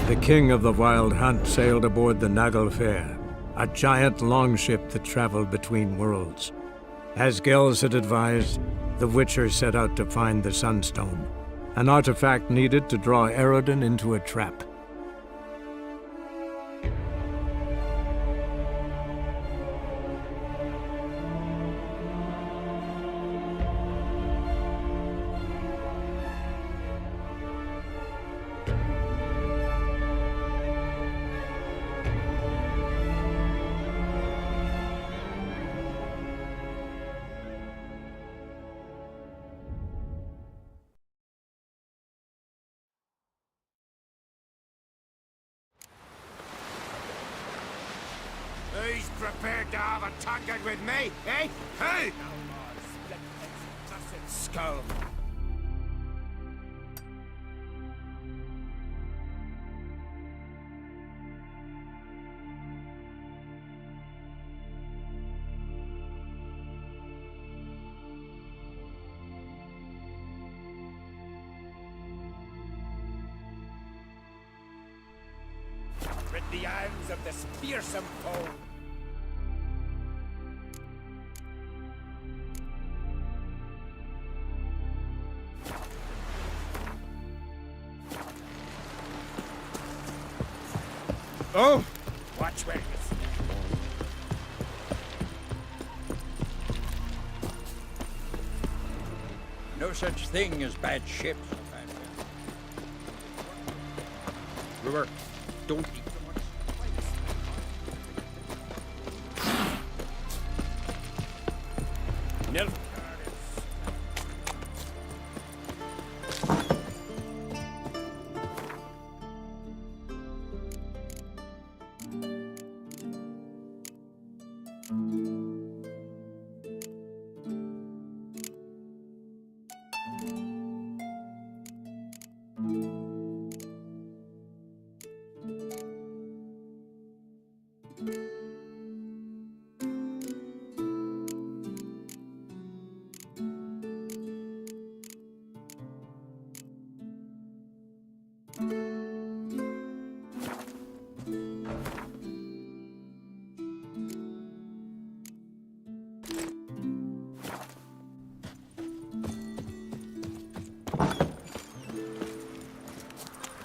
The king of the Wild Hunt sailed aboard the Naglfare, a giant longship that traveled between worlds. As Gels had advised, the Witcher set out to find the Sunstone, an artifact needed to draw Eredin into a trap. Who's prepared to have a tongue with me, eh? Hey! Skull. Rid the arms of this fearsome foe. Oh! Watch where you step. No such thing as bad ships. River, don't eat so much. Nil.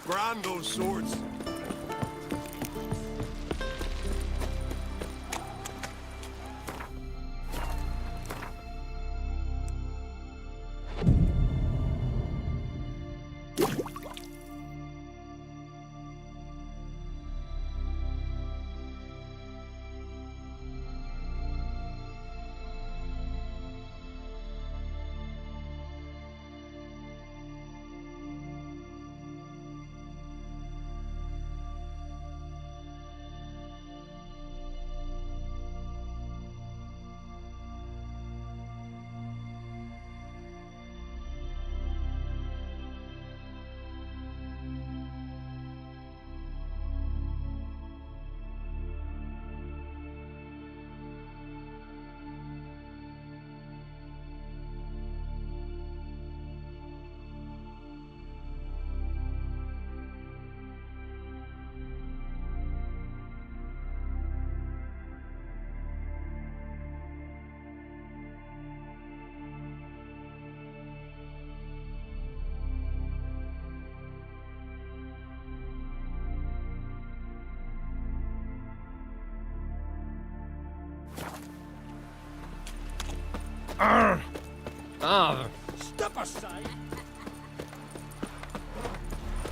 Grand those swords. Step aside.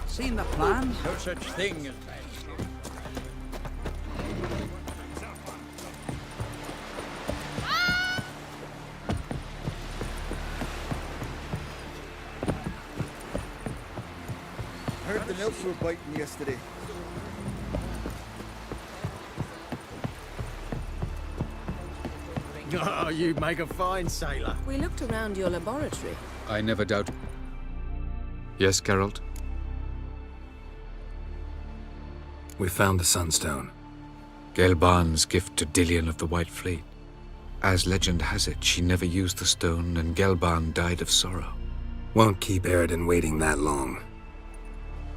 Seen the plans? No such thing as bad ships. Heard the nymphs were biting yesterday. Oh, you'd make a fine sailor. We looked around your laboratory. I never doubt. Yes, Geralt? We found the Sunstone. Gelban's gift to Dillion of the White Fleet. As legend has it, she never used the stone and Gelban died of sorrow. Won't keep Eredin waiting that long.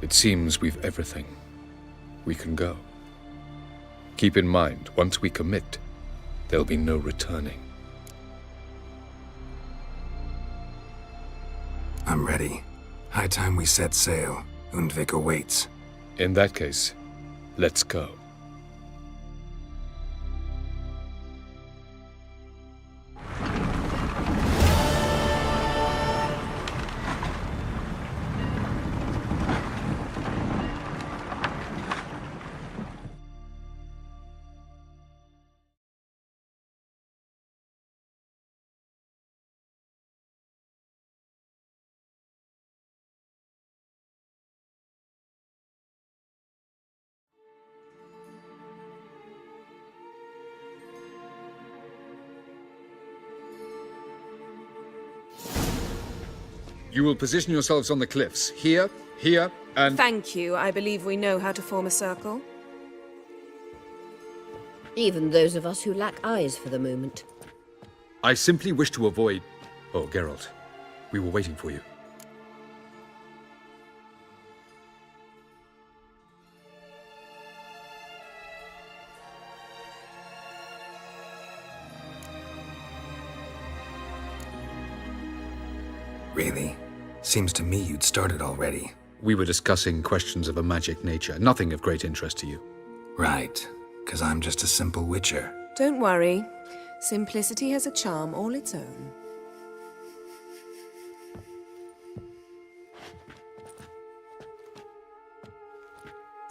It seems we've everything. we can go. Keep in mind, once we commit, there'll be no returning. I'm ready. High time we set sail. Undvik awaits. In that case, let's go. You will position yourselves on the cliffs. Here, here, and... Thank you. I believe we know how to form a circle. Even those of us who lack eyes for the moment. I simply wish to avoid... Oh, Geralt. We were waiting for you. Really? Seems to me you'd started already. We were discussing questions of a magic nature, nothing of great interest to you. Right, 'cause I'm just a simple witcher. Don't worry. Simplicity has a charm all its own.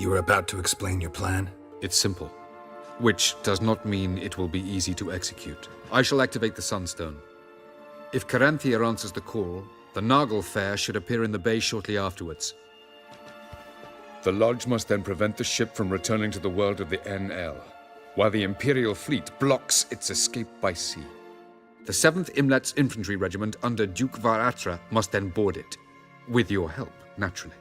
You were about to explain your plan? It's simple. Which does not mean it will be easy to execute. I shall activate the Sunstone. If Caranthia answers the call, the Nagel Fair should appear in the bay shortly afterwards. The Lodge must then prevent the ship from returning to the world of the NL, while the Imperial fleet blocks its escape by sea. The 7th Imlet's Infantry Regiment under Duke Varatra must then board it. With your help, naturally.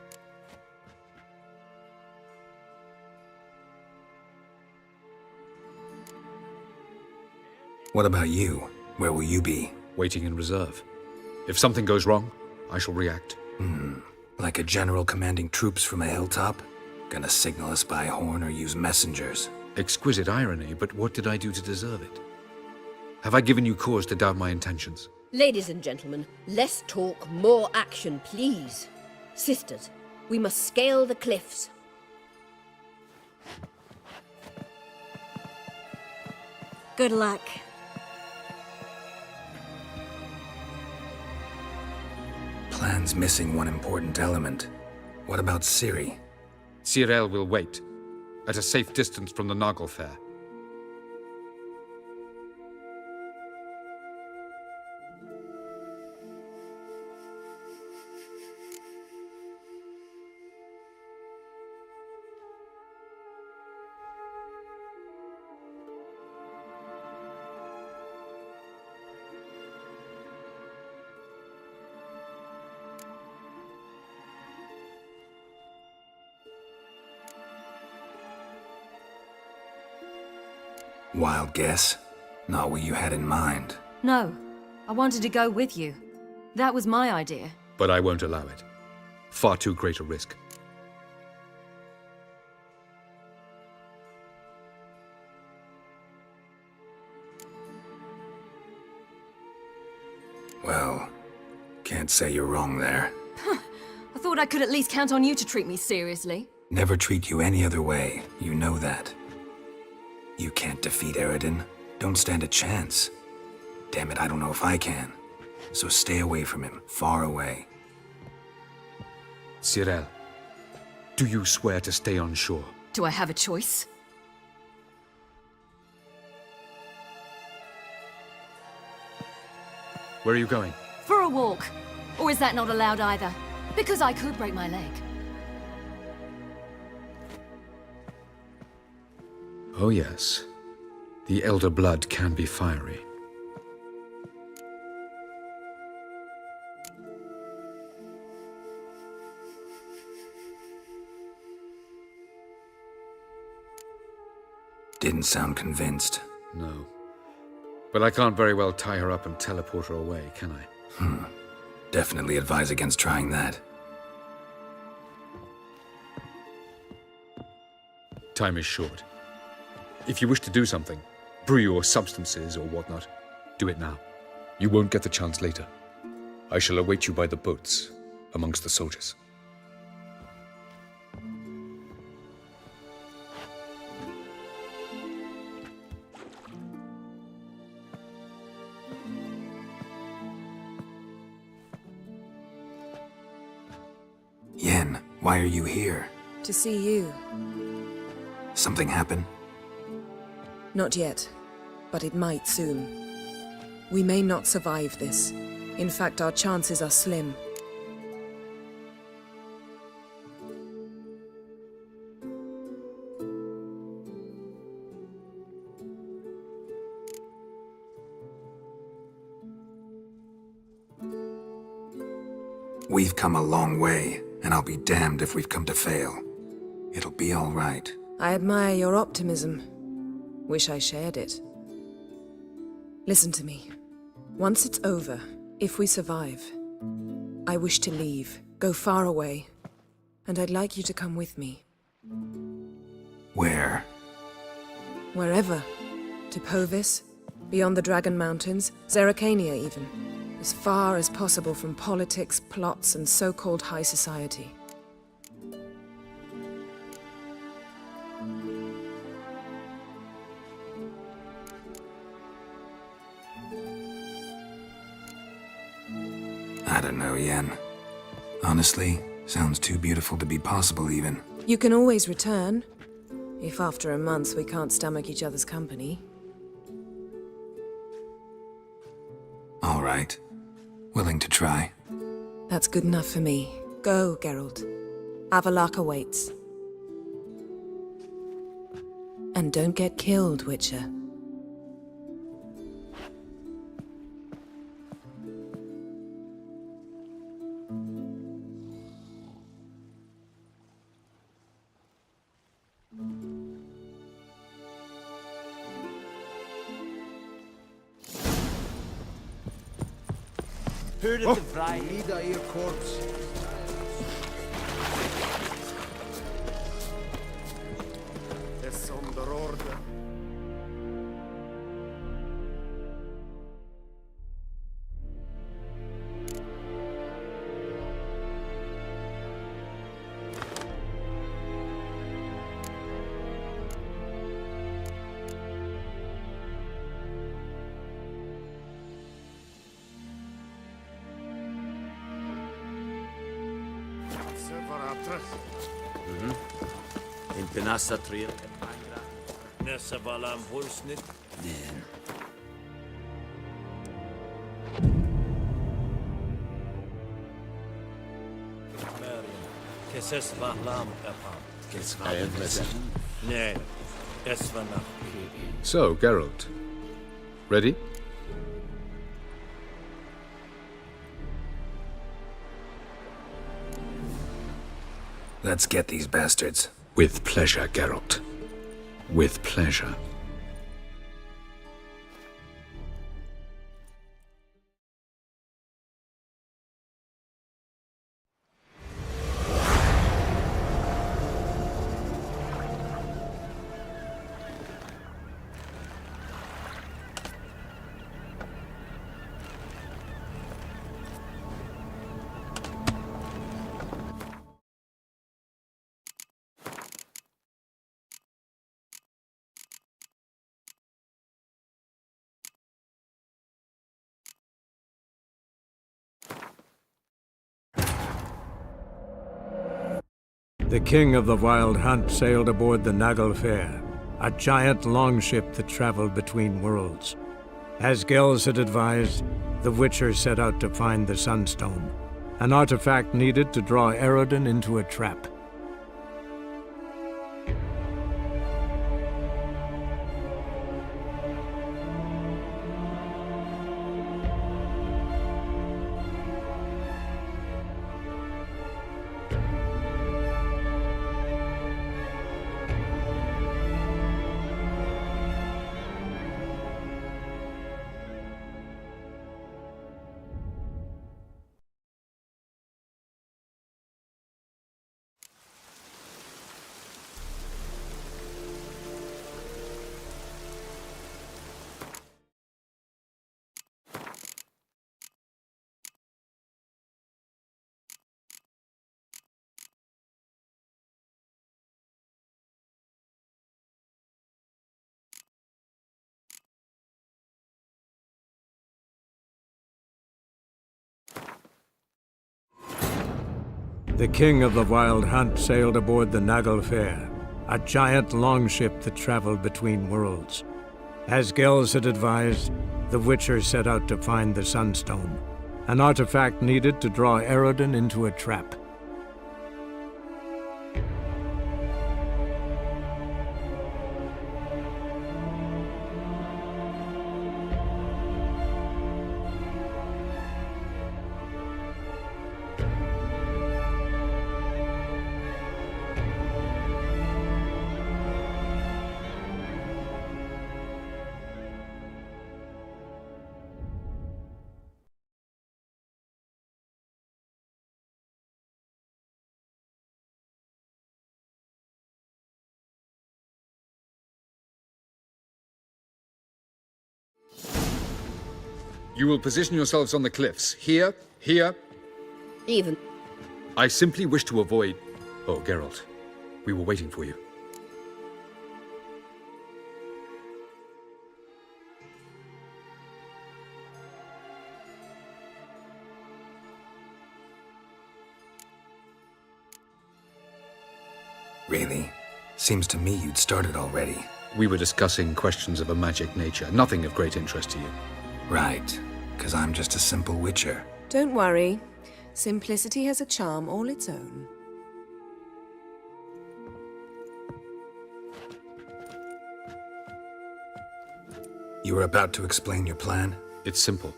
What about you? Where will you be? Waiting in reserve. If something goes wrong, I shall react. Like a general commanding troops from a hilltop? Gonna signal us by horn or use messengers? Exquisite irony, but what did I do to deserve it? Have I given you cause to doubt my intentions? Ladies and gentlemen, less talk, more action, please. Sisters, we must scale the cliffs. Good luck. Plan's missing one important element. What about Ciri? Cyril will wait, at a safe distance from the Nagel Fair. Wild guess? Not what you had in mind. No, I wanted to go with you. That was my idea. But I won't allow it. Far too great a risk. Well, can't say you're wrong there. I thought I could at least count on you to treat me seriously. Never treat you any other way, you know that. You can't defeat Eridan. Don't stand a chance. Damn it, I don't know if I can. So stay away from him, far away. Cyril, do you swear to stay on shore? Do I have a choice? Where are you going? For a walk. Or is that not allowed either? Because I could break my leg. Oh yes. The elder blood can be fiery. Didn't sound convinced. No. But I can't very well tie her up and teleport her away, can I? Definitely advise against trying that. Time is short. If you wish to do something, brew your substances or whatnot, do it now. You won't get the chance later. I shall await you by the boats, amongst the soldiers. Yen, why are you here? To see you. Something happen? Not yet, but it might soon. We may not survive this. In fact, our chances are slim. We've come a long way, and I'll be damned if we've come to fail. It'll be all right. I admire your optimism. Wish I shared it. Listen to me. Once it's over, if we survive, I wish to leave, go far away, and I'd like you to come with me. Where? Wherever. To Povis, beyond the Dragon Mountains, Zeracania even. As far as possible from politics, plots, and so-called high society. I don't know, Yen. Honestly, sounds too beautiful to be possible even. You can always return, if after a month we can't stomach each other's company. All right. Willing to try. That's good enough for me. Go, Geralt. Avalok awaits. And don't get killed, Witcher. Hur det vrij. Lida hier korps. Es onder orde. In Penassa Trier. Nessa Valam Hulsnit. Marion. Kesses Valam Epan. Kes Valam. Nee. Esvanach. So, Geralt. Ready? Let's get these bastards. With pleasure, Geralt. With pleasure. The king of the Wild Hunt sailed aboard the Naglfare, a giant longship that traveled between worlds. As Gels had advised, the Witcher set out to find the Sunstone, an artifact needed to draw Eredin into a trap. The king of the Wild Hunt sailed aboard the Naglfare, a giant longship that traveled between worlds. As Gels had advised, the Witcher set out to find the Sunstone, an artifact needed to draw Eredin into a trap. You will position yourselves on the cliffs. Here, here. Even. I simply wish to avoid... Oh, Geralt. We were waiting for you. Really? Seems to me you'd started already. We were discussing questions of a magic nature, nothing of great interest to you. Right, because I'm just a simple witcher. Don't worry. Simplicity has a charm all its own. You were about to explain your plan? It's simple,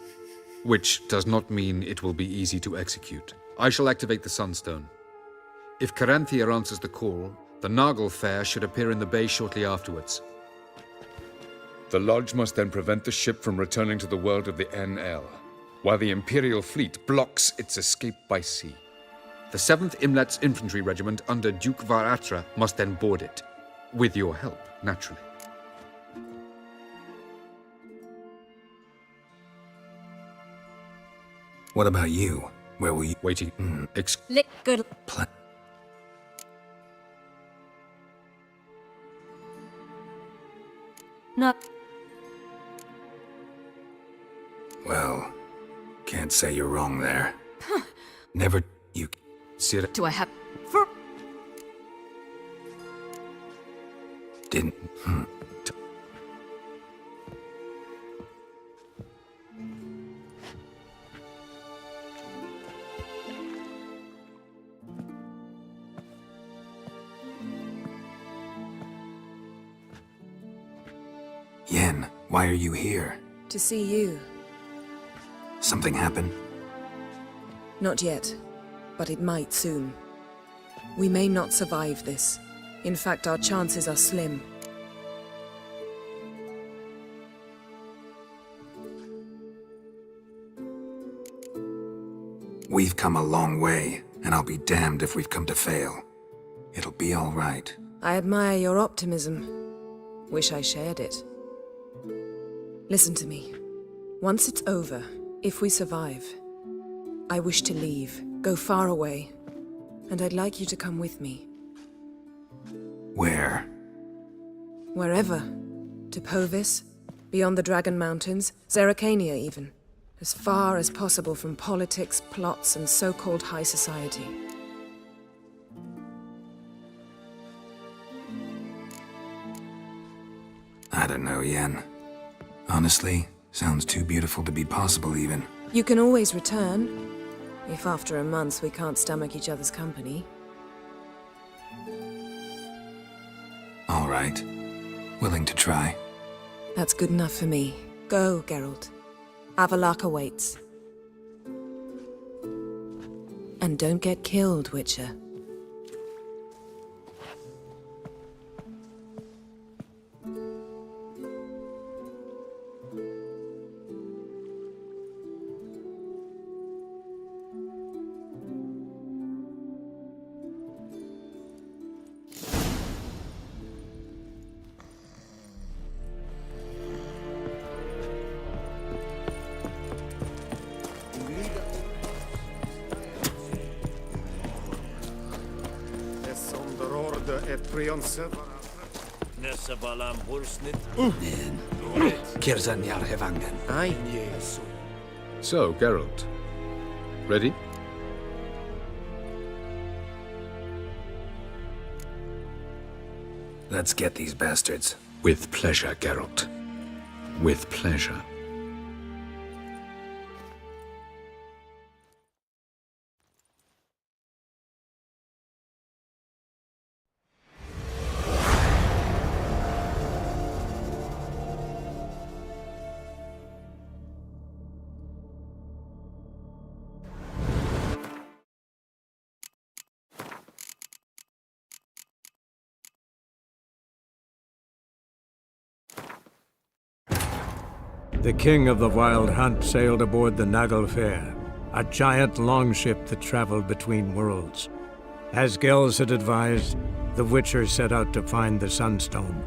which does not mean it will be easy to execute. I shall activate the Sunstone. If Caranthia answers the call, the Naglfare should appear in the bay shortly afterwards. The Lodge must then prevent the ship from returning to the world of the NL, while the Imperial fleet blocks its escape by sea. The 7th Imlet's infantry regiment under Duke Varatra must then board it. With your help, naturally. What about you? Where will you... Waiting. Good. No. Well, can't say you're wrong there. Never... you... Do I have... didn't... Yen, why are you here? To see you. Something happened? Not yet, but it might soon. We may not survive this. In fact, our chances are slim. We've come a long way, and I'll be damned if we've come to fail. It'll be all right. I admire your optimism. Wish I shared it. Listen to me. Once it's over, if we survive, I wish to leave, go far away, and I'd like you to come with me. Where? Wherever. To Povis, beyond the Dragon Mountains, Zeracania even. As far as possible from politics, plots, and so-called high society. I don't know, Yen. Honestly, sounds too beautiful to be possible even. You can always return, if after a month we can't stomach each other's company. All right. Willing to try. That's good enough for me. Go, Geralt. Avalak awaits. And don't get killed, Witcher. Aye. So, Geralt. Ready? Let's get these bastards. With pleasure, Geralt. With pleasure. The king of the Wild Hunt sailed aboard the Naglfare, a giant longship that traveled between worlds. As Gels had advised, the Witcher set out to find the Sunstone,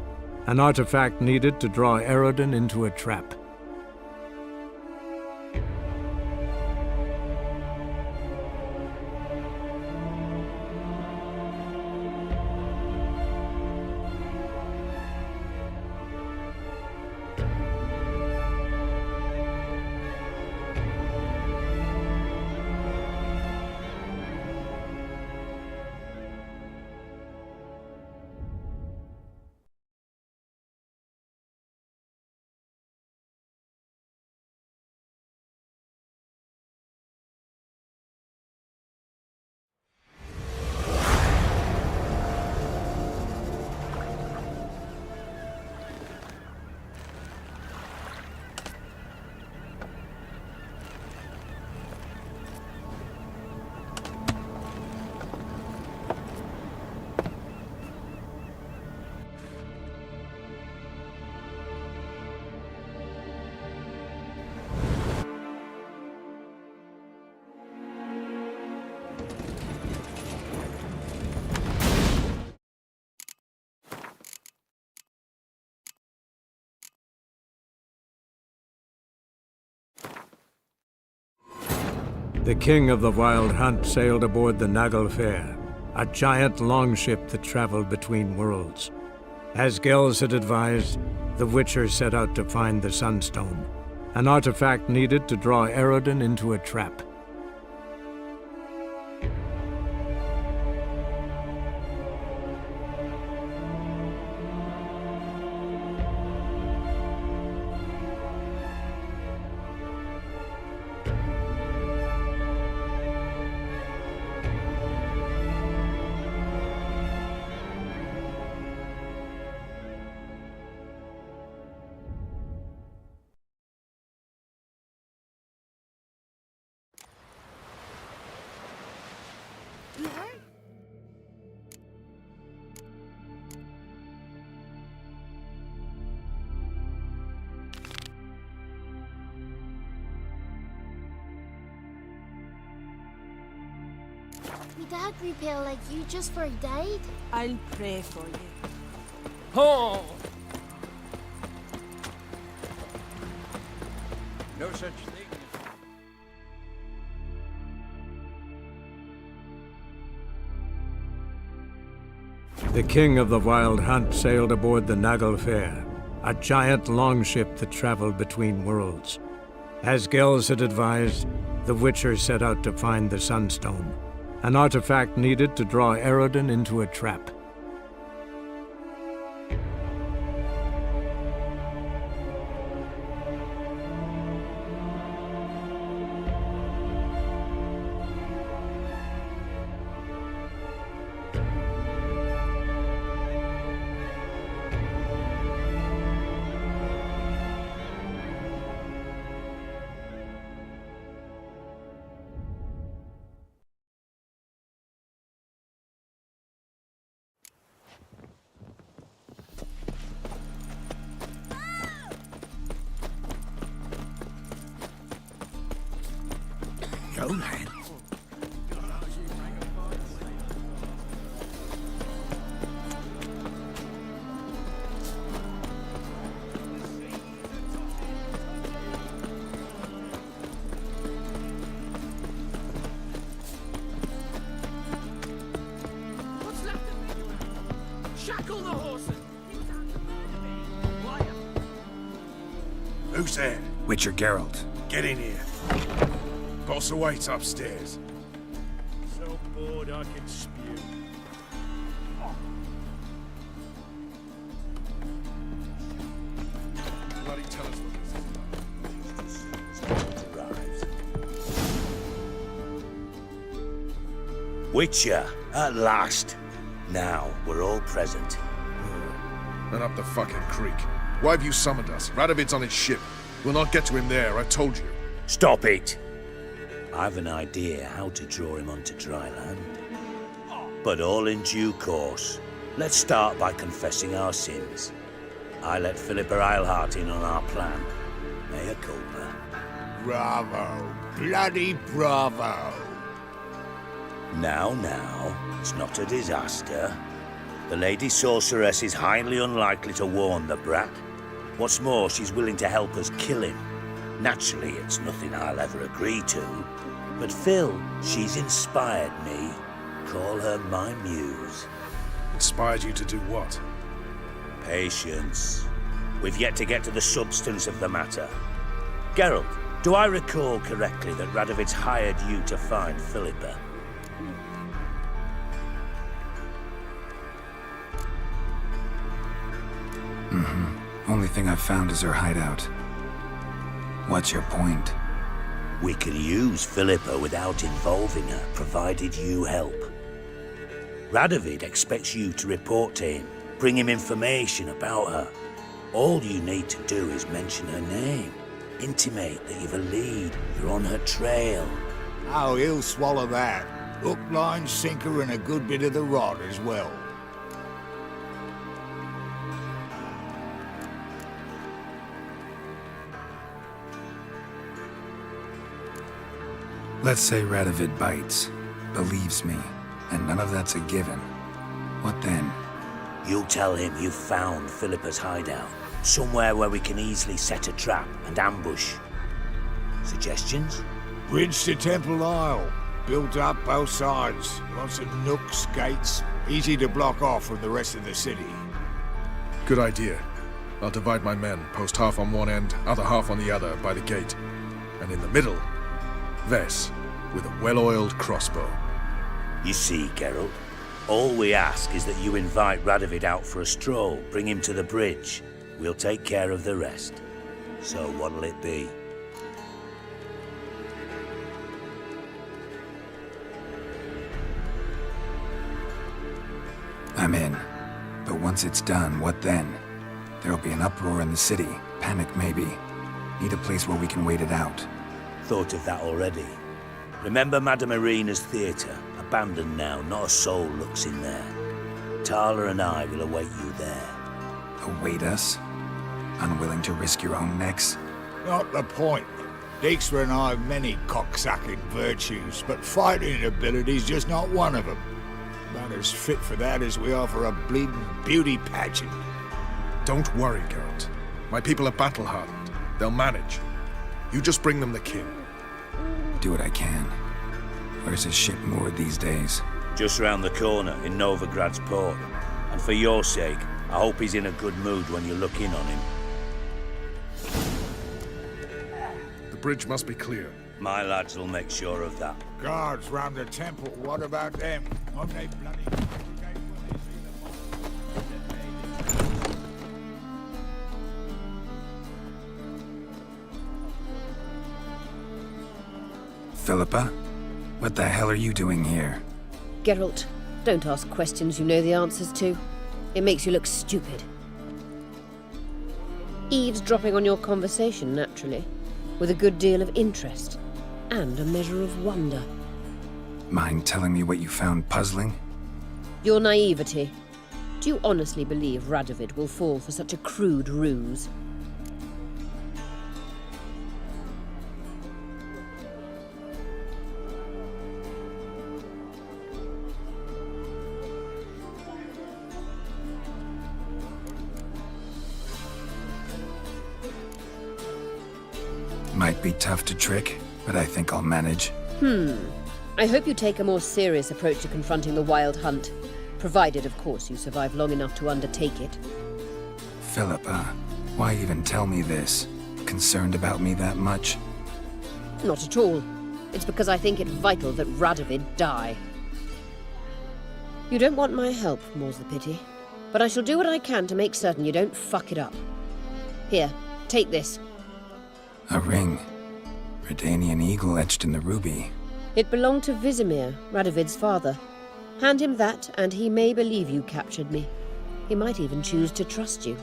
an artifact needed to draw Eredin into a trap. The king of the Wild Hunt sailed aboard the Naglfare, a giant longship that traveled between worlds. As Gels had advised, the Witcher set out to find the Sunstone, an artifact needed to draw Eredin into a trap. My dad repair like you just for he died? I'll pray for you. Oh! No such thing as... The king of the Wild Hunt sailed aboard the Naglfare, a giant longship that traveled between worlds. As Gels had advised, the Witcher set out to find the Sunstone, an artifact needed to draw Eredin into a trap. Go, man. What's left of me? Shackle the horses! Who's there? Witcher Geralt. Get in here. Boss awaits upstairs. So bored I can spew. Witcher, at last. Now we're all present. And up the fucking creek. Why have you summoned us? Radovid's on his ship. We'll not get to him there, I told you. Stop it! I've an idea how to draw him onto dry land. But all in due course. Let's start by confessing our sins. I let Philippa Eilhart in on our plan. Mea culpa. Bravo. Bloody bravo. Now, it's not a disaster. The Lady Sorceress is highly unlikely to warn the brat. What's more, she's willing to help us kill him. Naturally, it's nothing I'll ever agree to. But Phil, she's inspired me. Call her my muse. Inspired you to do what? Patience. We've yet to get to the substance of the matter. Geralt, do I recall correctly that Radovid's hired you to find Philippa? Only thing I've found is her hideout. What's your point? We can use Philippa without involving her, provided you help. Radovid expects you to report to him, bring him information about her. All you need to do is mention her name. Intimate that you've a lead, you're on her trail. Oh, he'll swallow that. Hook, line, sinker, and a good bit of the rod as well. Let's say Radovid bites, believes me, and none of that's a given. What then? You'll tell him you've found Philippa's hideout, somewhere where we can easily set a trap and ambush. Suggestions? Bridge to Temple Isle. Built up both sides. Lots of nooks, gates. Easy to block off from the rest of the city. Good idea. I'll divide my men, post half on one end, other half on the other, by the gate. And in the middle, Vess, with a well-oiled crossbow. You see, Geralt, all we ask is that you invite Radovid out for a stroll, bring him to the bridge. We'll take care of the rest. So what'll it be? I'm in. But once it's done, what then? There'll be an uproar in the city. Panic, maybe. Need a place where we can wait it out. Thought of that already. Remember Madame Irina's theatre? Abandoned now, not a soul looks in there. Tala and I will await you there. Await us? Unwilling to risk your own necks? Not the point. Dijkstra and I have many cocksucking virtues, but fighting ability's just not one of them. About as fit for that as we are for a bleeding beauty pageant. Don't worry, Geralt. My people are battle-hardened. They'll manage. You just bring them the king. Do what I can. Where's his ship moored these days? Just round the corner, in Novigrad's port. And for your sake, I hope he's in a good mood when you look in on him. The bridge must be clear. My lads will make sure of that. Guards round the temple, what about them? Won't they bloody... Philippa? What the hell are you doing here? Geralt, don't ask questions you know the answers to. It makes you look stupid. Eavesdropping on your conversation, naturally, with a good deal of interest, and a measure of wonder. Mind telling me what you found puzzling? Your naivety. Do you honestly believe Radovid will fall for such a crude ruse? Might be tough to trick, but I think I'll manage. I hope you take a more serious approach to confronting the Wild Hunt. Provided, of course, you survive long enough to undertake it. Philippa, why even tell me this? Concerned about me that much? Not at all. It's because I think it vital that Radovid die. You don't want my help, more's the pity. But I shall do what I can to make certain you don't fuck it up. Here, take this. A ring. Redanian eagle etched in the ruby. It belonged to Vizimir, Radovid's father. Hand him that, and he may believe you captured me. He might even choose to trust you.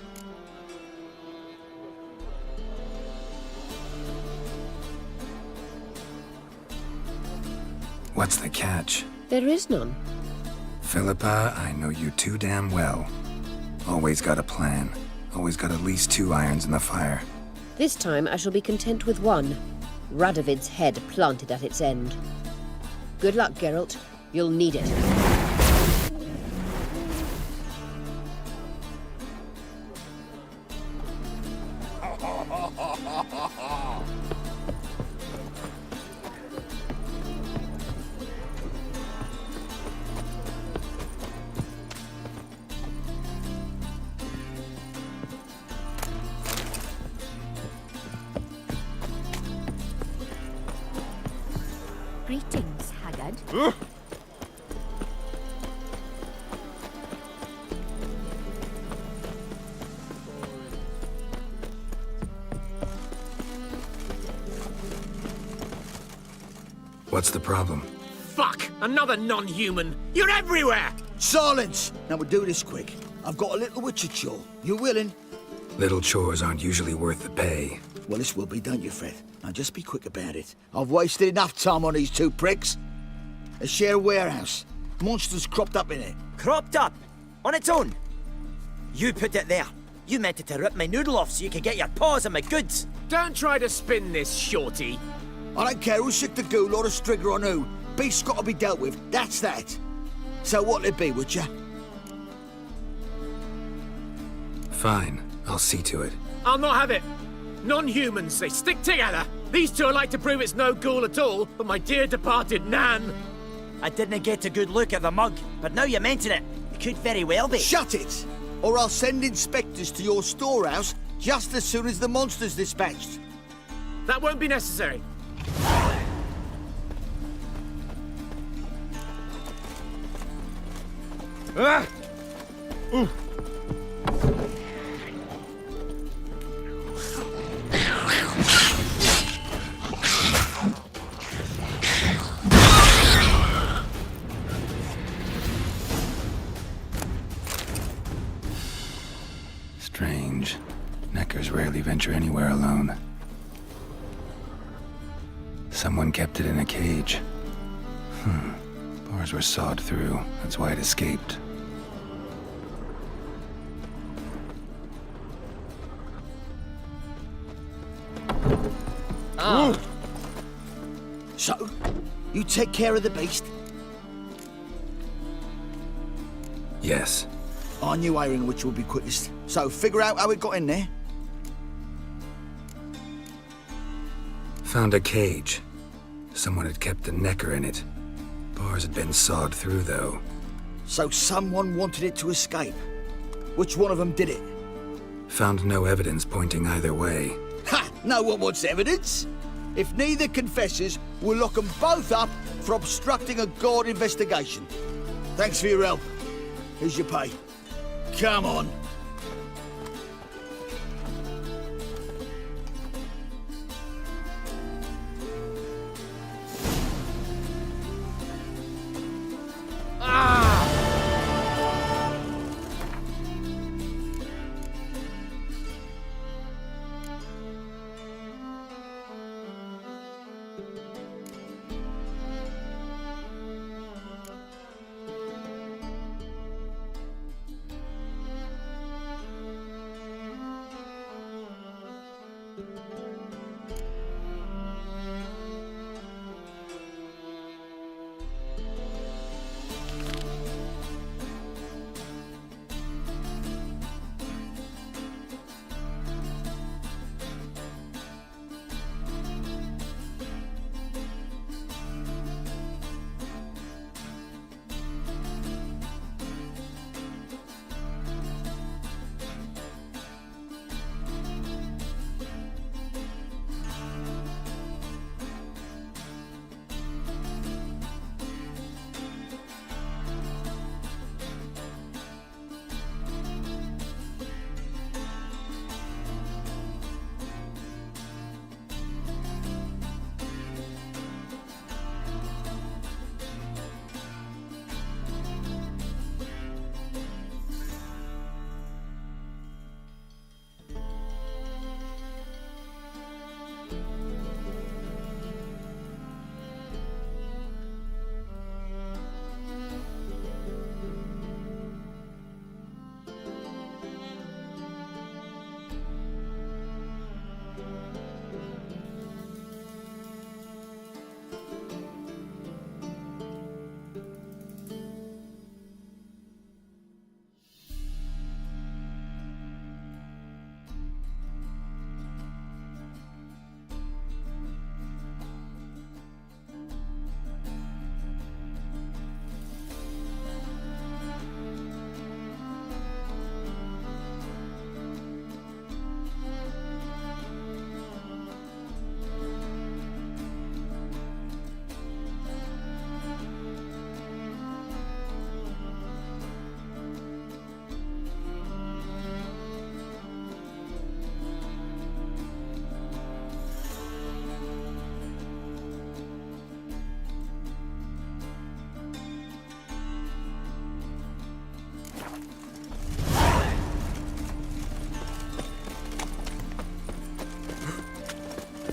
What's the catch? There is none. Philippa, I know you too damn well. Always got a plan. Always got at least 2 irons in the fire. This time I shall be content with one. Radovid's head planted at its end. Good luck, Geralt. You'll need it. Greetings, Haggard. What's the problem? Fuck! Another non-human! You're everywhere! Silence! Now we'll do this quick. I've got a little witcher chore. You willing? Little chores aren't usually worth the pay. Well, this will be, don't you, Fred? Now just be quick about it. I've wasted enough time on these 2 pricks. They share a warehouse. Monsters cropped up in it. Cropped up? On its own? You put it there. You meant it to rip my noodle off so you could get your paws on my goods. Don't try to spin this, shorty. I don't care who's sick the ghoul or the strigger on who. Beast's got to be dealt with. That's that. So what'll it be, would ya? Fine. I'll see to it. I'll not have it. Non-humans, they stick together. These 2 are like to prove it's no ghoul at all, but my dear departed Nan. I didn't get a good look at the mug, but now you mention it, it could very well be. Shut it! Or I'll send inspectors to your storehouse just as soon as the monster's dispatched. That won't be necessary. Ah! Ooh. Strange. Neckers rarely venture anywhere alone. Someone kept it in a cage. Bars were sawed through. That's why it escaped. Oh. So, you take care of the beast? Yes. I knew hiring which would be quickest. So, figure out how it got in there. Found a cage. Someone had kept a necker in it. Bars had been sawed through, though. So someone wanted it to escape. Which one of them did it? Found no evidence pointing either way. Ha! No one wants evidence. If neither confesses, we'll lock them both up for obstructing a guard investigation. Thanks for your help. Here's your pay. Come on.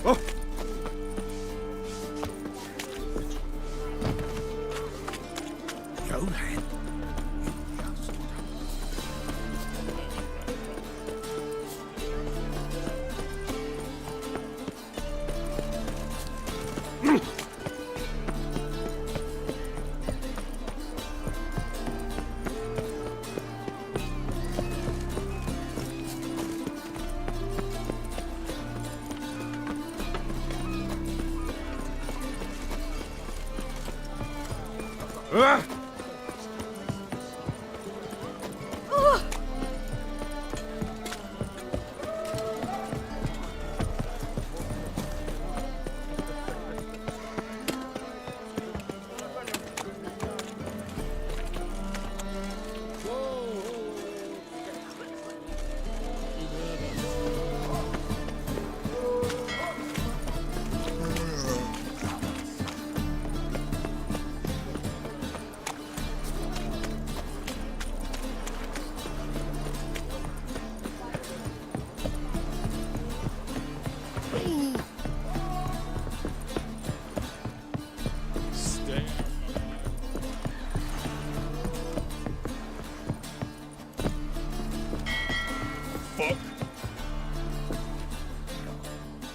Johan.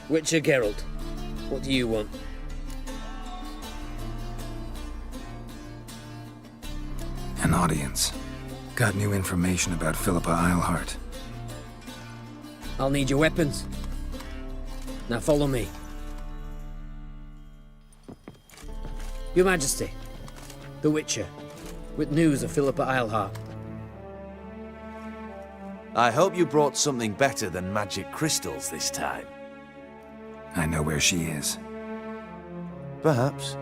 Witcher Geralt, what do you want? An audience. Got new information about Philippa Eilhart. I'll need your weapons. Now follow me. Your Majesty, the Witcher, with news of Philippa Eilhart. I hope you brought something better than magic crystals this time. I know where she is. Perhaps.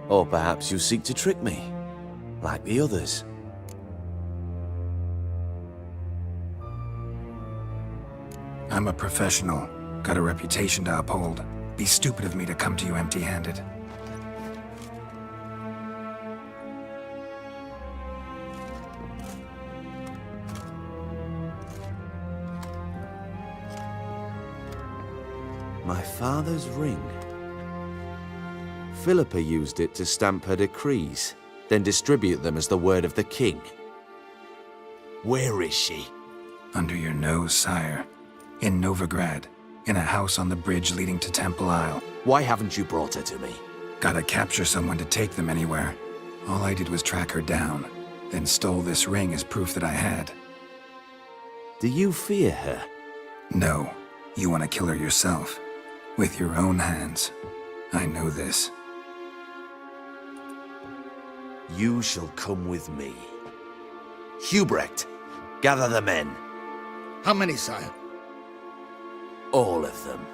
Or perhaps you seek to trick me, like the others. I'm a professional. Got a reputation to uphold. Be stupid of me to come to you empty-handed. My father's ring. Philippa used it to stamp her decrees, then distribute them as the word of the king. Where is she? Under your nose, sire. In Novigrad. In a house on the bridge leading to Temple Isle. Why haven't you brought her to me? Gotta capture someone to take them anywhere. All I did was track her down, then stole this ring as proof that I had. Do you fear her? No. You want to kill her yourself. With your own hands. I know this. You shall come with me. Hubrecht, gather the men. How many, sire? All of them.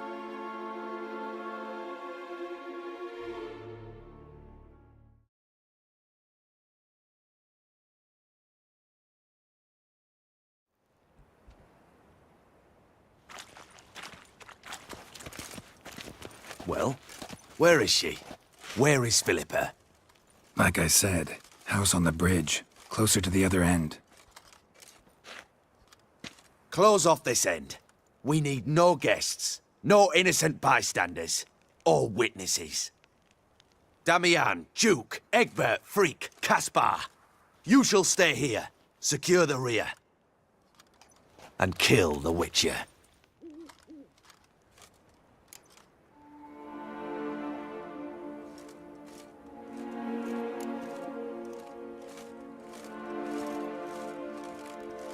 Well, where is she? Where is Philippa? Like I said, house on the bridge, closer to the other end. Close off this end. We need no guests, no innocent bystanders, or witnesses. Damian, Duke, Egbert, Freak, Caspar. You shall stay here, secure the rear, and kill the Witcher.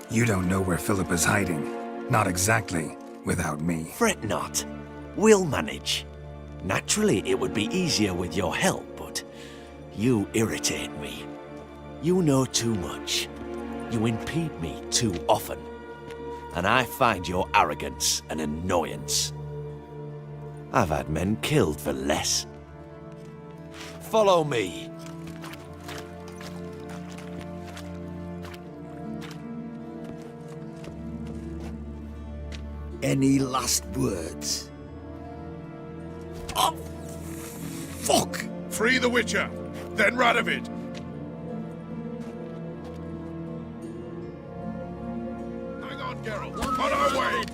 You don't know where Philippa's hiding. Not exactly, without me. Fret not. We'll manage. Naturally, it would be easier with your help, but you irritate me. You know too much. You impede me too often. And I find your arrogance an annoyance. I've had men killed for less. Follow me. Any last words? Oh, fuck! Free the Witcher, then Radovid. Hang on, Geralt. On our way!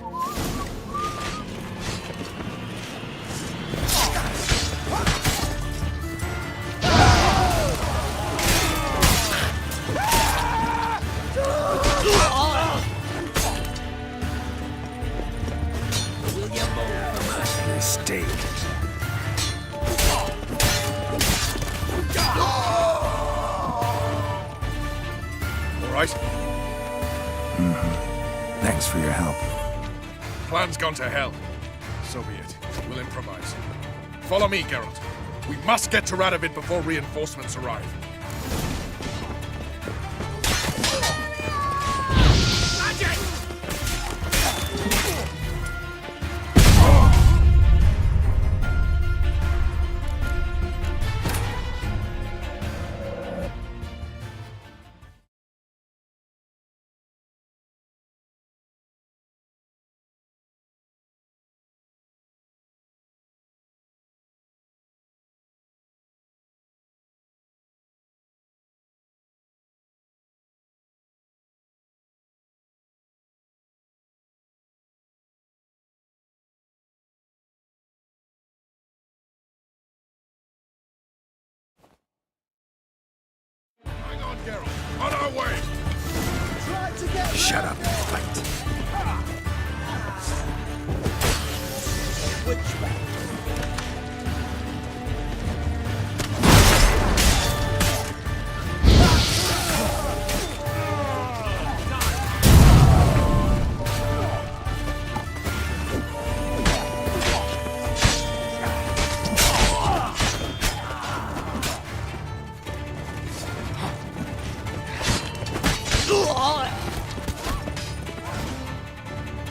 Thanks for your help. Plan's gone to hell. So be it. We'll improvise. Follow me, Geralt. We must get to Radovid before reinforcements arrive. Hang on, Geralt. On our way! Shut up and fight. Which way?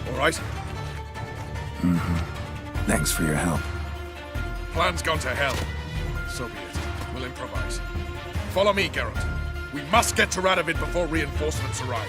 All right? Thanks for your help. Plan's gone to hell. So be it. We'll improvise. Follow me, Geralt. We must get to Radovid before reinforcements arrive.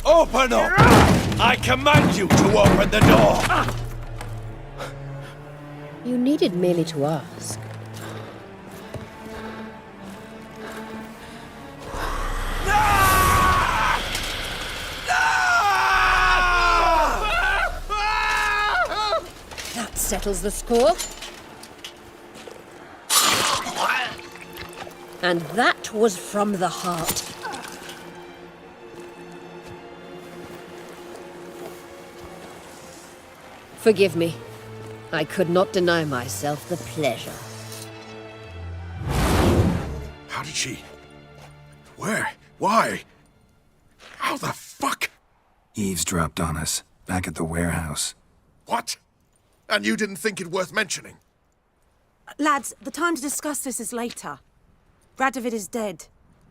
Open up! I command you to open the door! You needed merely to ask. That settles the score. And that was from the heart. Forgive me. I could not deny myself the pleasure. How did she? Where? Why? How the fuck? Eavesdropped on us, back at the warehouse. What? And you didn't think it worth mentioning? Lads, the time to discuss this is later. Radovid is dead.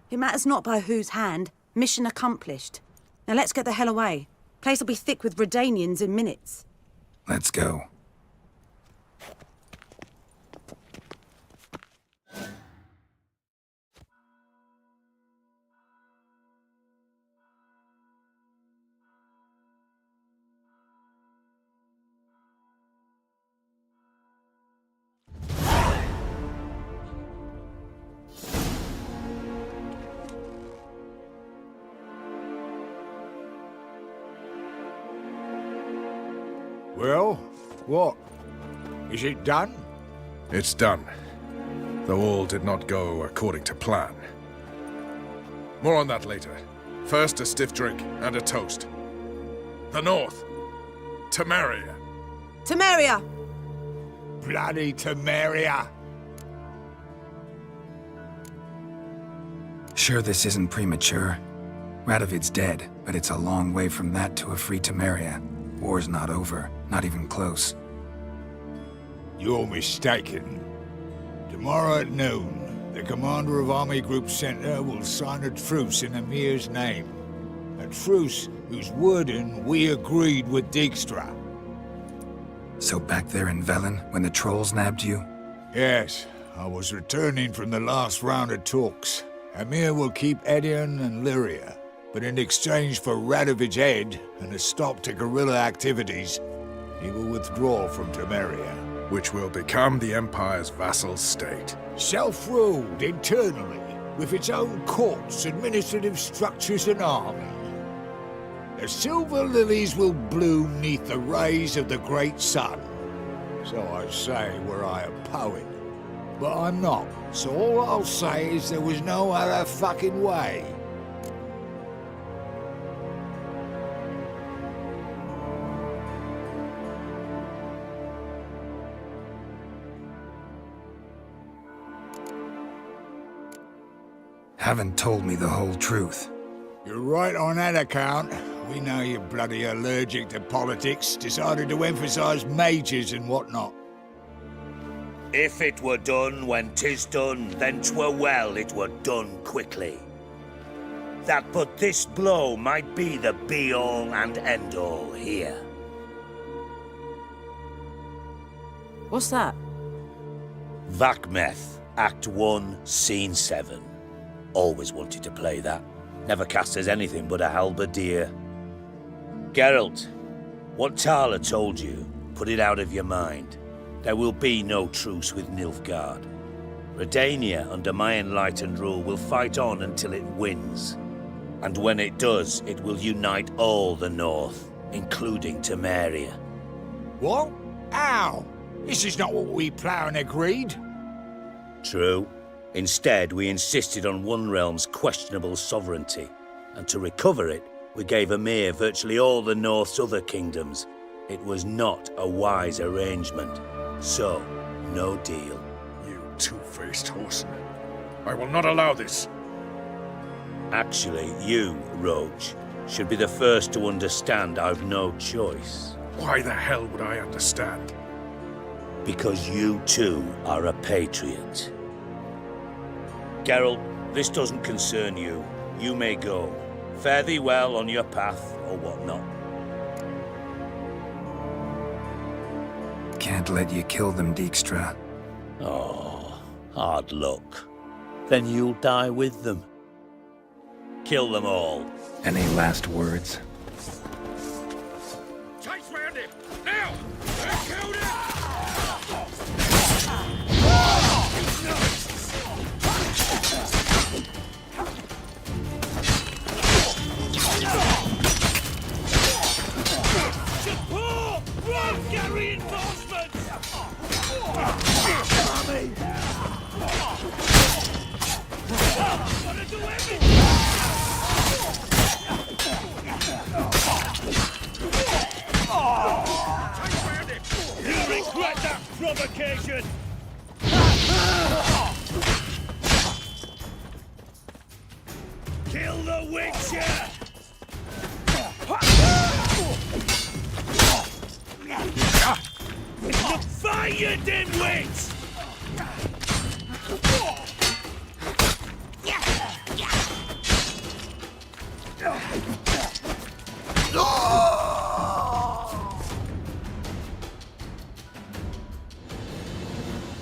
It matters not by whose hand. Mission accomplished. Now let's get the hell away. Place will be thick with Redanians in minutes. Let's go. Well, what? Is it done? It's done. Though all did not go according to plan. More on that later. First, a stiff drink and a toast. The North. Temeria. Temeria! Bloody Temeria! Sure this isn't premature. Radovid's dead, but it's a long way from that to a free Temeria. War's not over, not even close. You're mistaken. Tomorrow at noon, the commander of Army Group Center will sign a truce in Emir's name. A truce whose wording we agreed with Dijkstra. So back there in Velen, when the trolls nabbed you? Yes, I was returning from the last round of talks. Emir will keep Edion and Lyria, but in exchange for Radovid's head and a stop to guerrilla activities, he will withdraw from Temeria. Which will become the Empire's vassal state. Self-ruled internally, with its own courts, administrative structures and army. The silver lilies will bloom neath the rays of the great sun. So I say were I a poet. But I'm not, so all I'll say is there was no other fucking way. Haven't told me the whole truth. You're right on that account. We know you're bloody allergic to politics, decided to emphasize majors and whatnot. If it were done when 'tis done, then 'twere well it were done quickly. That but this blow might be the be-all and end-all here. What's that? Vakmeth, Act 1, Scene 7. Always wanted to play that. Never cast as anything but a halberdier. Geralt, what Tala told you, put it out of your mind. There will be no truce with Nilfgaard. Redania, under my enlightened rule, will fight on until it wins. And when it does, it will unite all the North, including Temeria. What? How? This is not what we planned and agreed. True. Instead, we insisted on one realm's questionable sovereignty, and to recover it, we gave Emir virtually all the North's other kingdoms. It was not a wise arrangement. So, no deal. You two-faced horseman. I will not allow this. Actually, you, Roach, should be the first to understand I've no choice. Why the hell would I understand? Because you too are a patriot. Geralt, this doesn't concern you. You may go. Fare thee well on your path, or whatnot. Can't let you kill them, Dijkstra. Oh, hard luck. Then you'll die with them. Kill them all. Any last words? Chase round him! Now! Kill him! Support! Run! Get reinforcements! Gotta do everything! You'll regret that provocation! Kill the Witcher! Fight, you dimwits!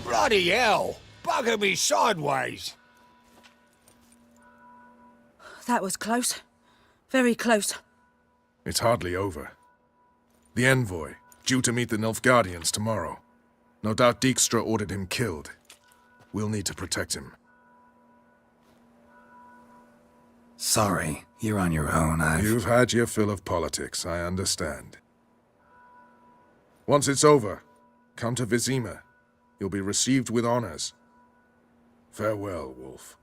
Bloody hell! Bugger me sideways! That was close. Very close. It's hardly over. The envoy, due to meet the Nilfgaardians tomorrow. No doubt Dijkstra ordered him killed. We'll need to protect him. Sorry, you're on your own. You've had your fill of politics, I understand. Once it's over, come to Vizima. You'll be received with honors. Farewell, Wolf.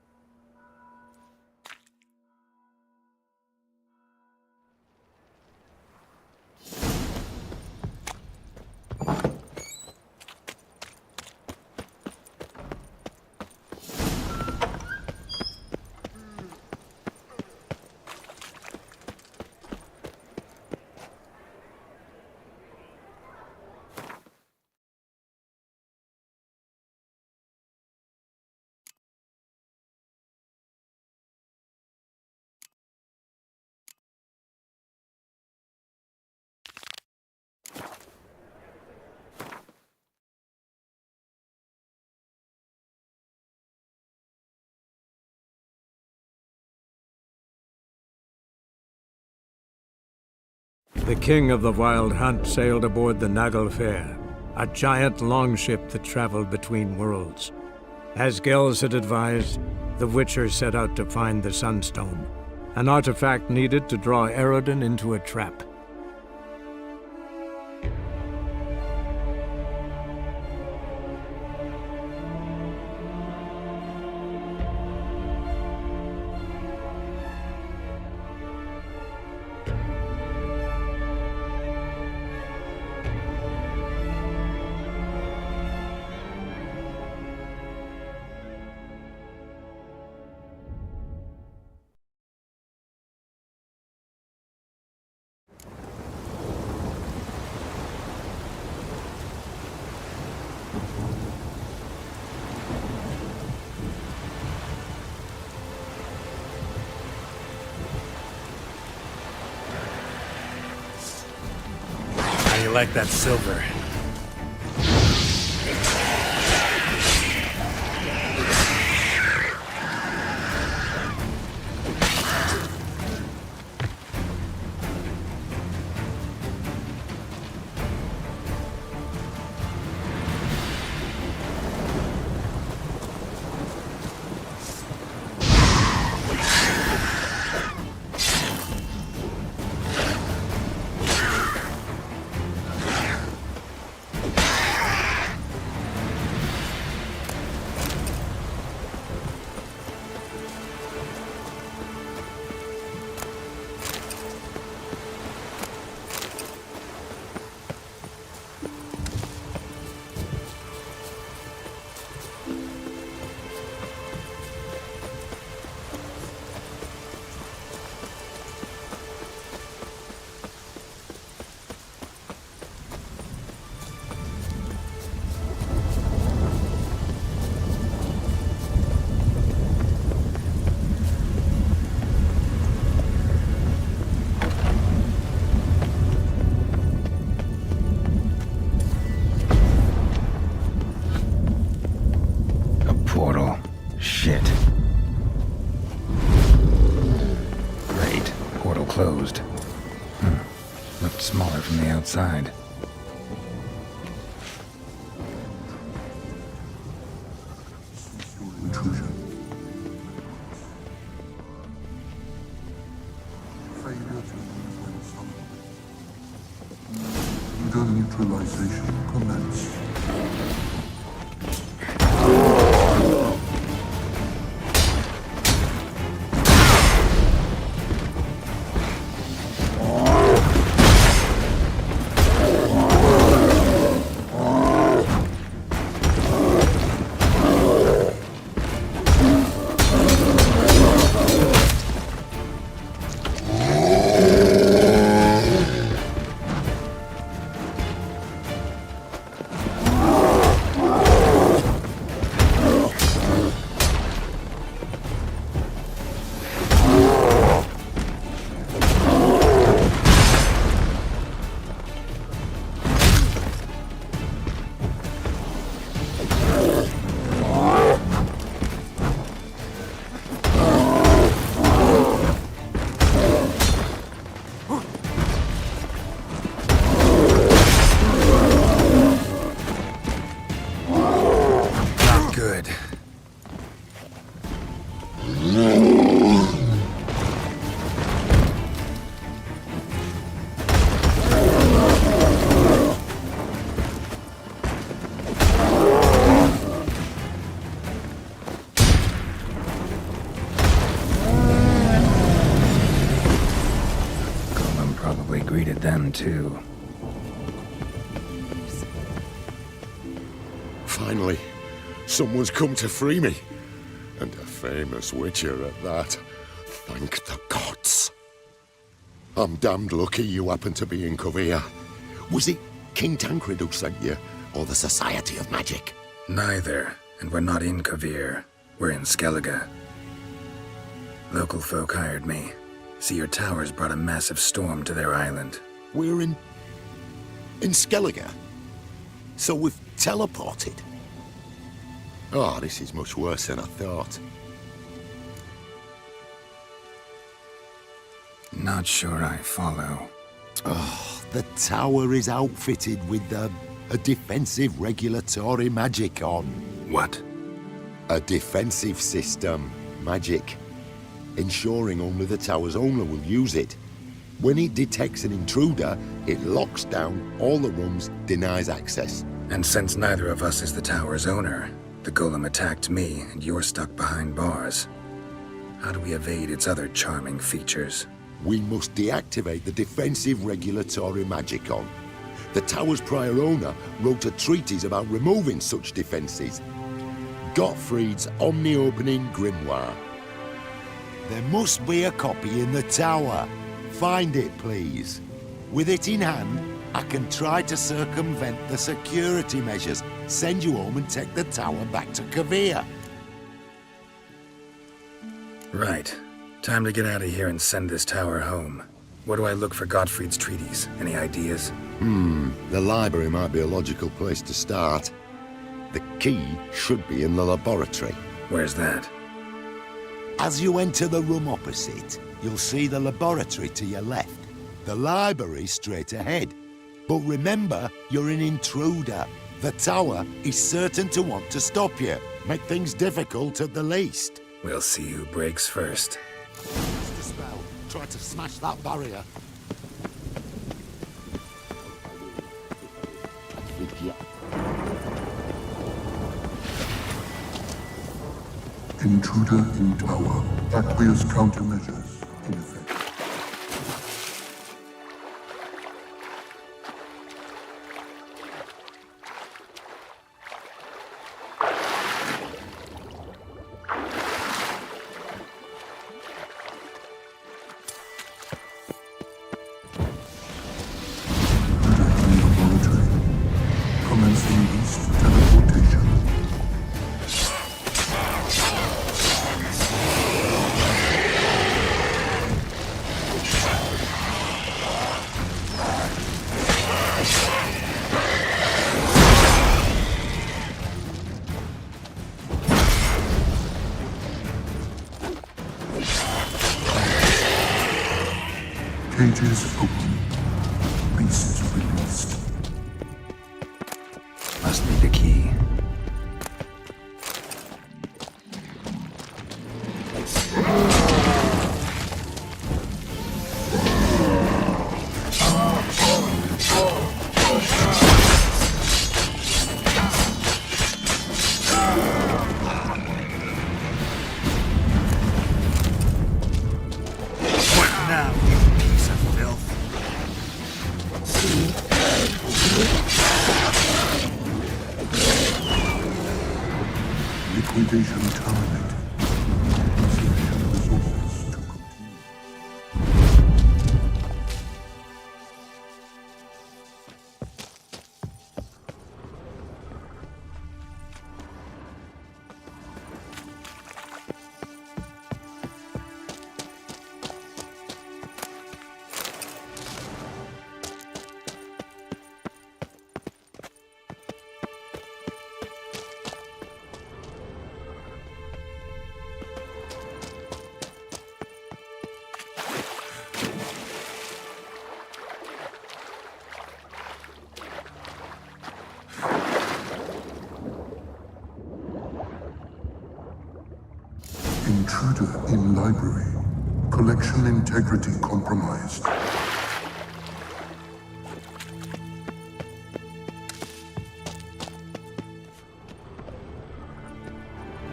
The king of the Wild Hunt sailed aboard the Naglfare, a giant longship that traveled between worlds. As Gels had advised, the Witcher set out to find the Sunstone, an artifact needed to draw Eredin into a trap. How you like that silver? Portal. Shit. Great. Portal closed. Looked smaller from the outside. Neutralization commence. them too. Finally, someone's come to free me. And a famous witcher at that. Thank the gods. I'm damned lucky you happen to be in Kovir. Was it King Tancred who sent you, or the Society of Magic? Neither, and we're not in Kovir. We're in Skellige. Local folk hired me. See, your towers brought a massive storm to their island. We're in Skellige? So we've teleported? Oh, this is much worse than I thought. Not sure I follow. Oh, the tower is outfitted with a defensive regulatory magic on. What? A defensive system magic, ensuring only the tower's owner will use it. When it detects an intruder, it locks down all the rooms, denies access. And since neither of us is the tower's owner, the golem attacked me, and you're stuck behind bars. How do we evade its other charming features? We must deactivate the defensive regulatory magicon. The tower's prior owner wrote a treatise about removing such defenses. Gottfried's Omni-Opening Grimoire. There must be a copy in the tower. Find it, please. With it in hand, I can try to circumvent the security measures, send you home and take the tower back to Kovir. Right. Time to get out of here and send this tower home. Where do I look for Gottfried's treatise? Any ideas? The library might be a logical place to start. The key should be in the laboratory. Where's that? As you enter the room opposite, you'll see the laboratory to your left. The library straight ahead. But remember, you're an intruder. The tower is certain to want to stop you. Make things difficult at the least. We'll see who breaks first. Cast a spell. Try to smash that barrier. Intruder in tower. Aqueous countermeasures in effect. Cages open. Beasts released. Must be the key. Liquidation terminated. Sufficient resources to continue. Intruder in library. Collection integrity compromised.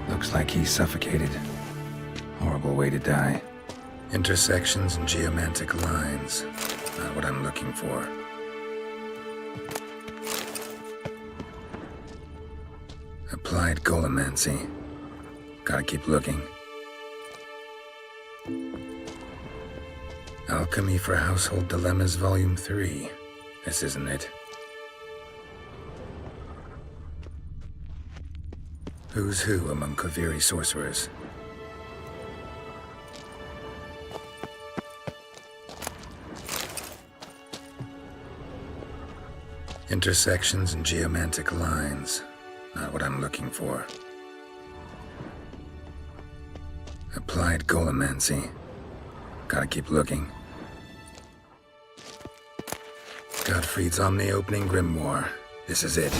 Looks like he's suffocated. Horrible way to die. Intersections and geomantic lines. Not what I'm looking for. Applied golemancy. Gotta keep looking. Alchemy for Household Dilemmas, Volume 3. This isn't it. Who's who among Kaviri sorcerers? Intersections and geomantic lines. Not what I'm looking for. Applied golemancy. Gotta keep looking. Gottfried's Omni-Opening Grimoire. This is it.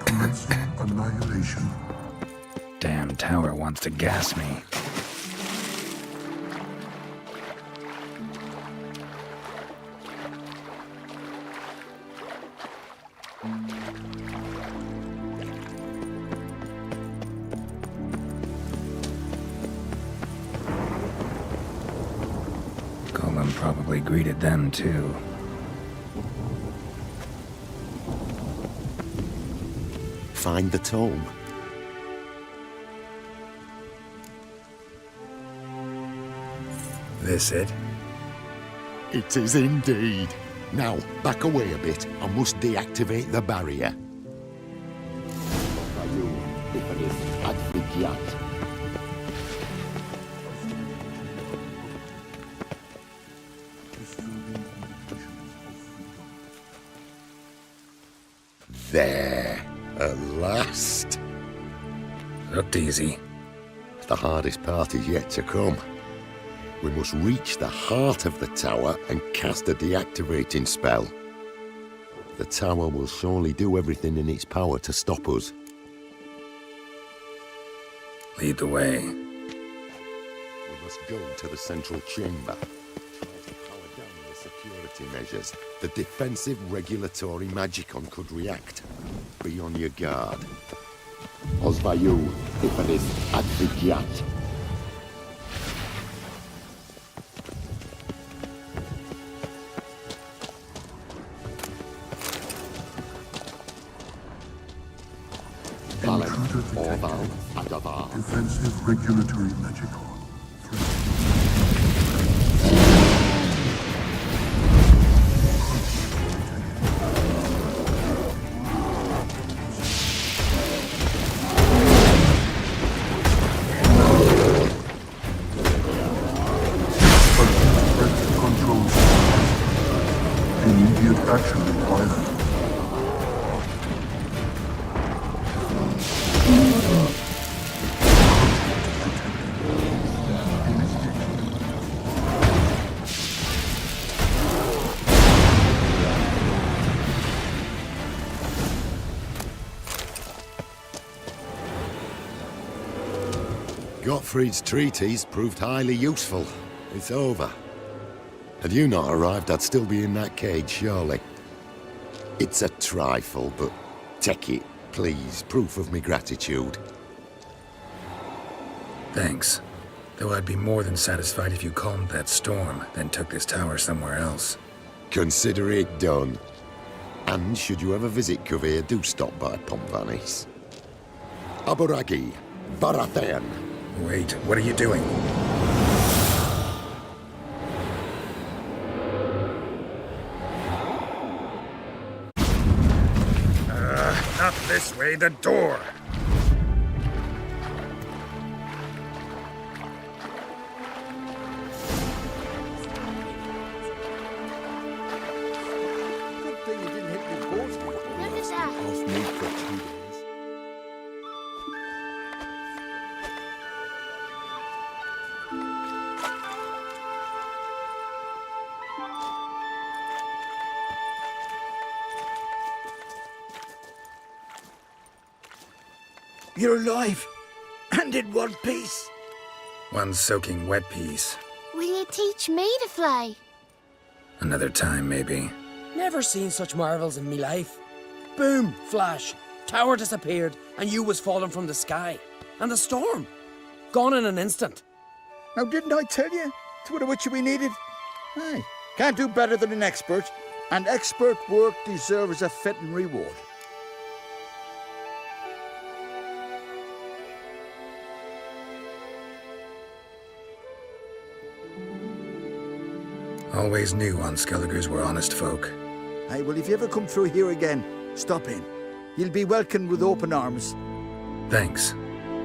Commencing annihilation. Damn tower wants to gas me. Golem probably greeted them too. Find the tome. This it? It is indeed. Now, back away a bit. I must deactivate the barrier. There, at last. Looked easy. The hardest part is yet to come. We must reach the heart of the tower and cast a deactivating spell. The tower will surely do everything in its power to stop us. Lead the way. We must go to the central chamber. Try to power down the security measures. The defensive regulatory magicon could react. Be on your guard. Osvayu, Ifanis, Advigiat. Defensive regulatory magicon. Controls. Immediate action required. Gottfried's treatise proved highly useful. It's over. Had you not arrived, I'd still be in that cage, surely. It's a trifle, but take it, please. Proof of me gratitude. Thanks. Though I'd be more than satisfied if you calmed that storm, then took this tower somewhere else. Consider it done. And should you ever visit Kavir, do stop by Pompvanis. Aburagi, Barathan. Wait, what are you doing? Not this way, the door! You're alive, and in one piece. One soaking wet piece. Will you teach me to fly? Another time, maybe. Never seen such marvels in me life. Boom, flash, tower disappeared, and you was falling from the sky. And the storm, gone in an instant. Now, didn't I tell you? To what which we needed? Aye, can't do better than an expert, and expert work deserves a fitting reward. Always knew Unskelligers were honest folk. Aye, well, if you ever come through here again, stop in. You'll be welcomed with open arms. Thanks.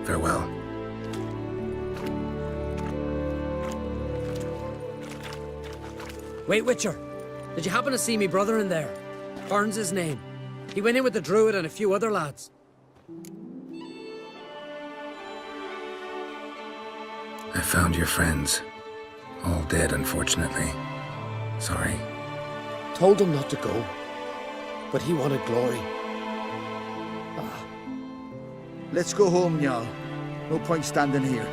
Farewell. Wait, Witcher. Did you happen to see me brother in there? Burns his name. He went in with the druid and a few other lads. I found your friends. All dead, unfortunately. Sorry. Told him not to go, but he wanted glory. Let's go home, Jarl. No point standing here.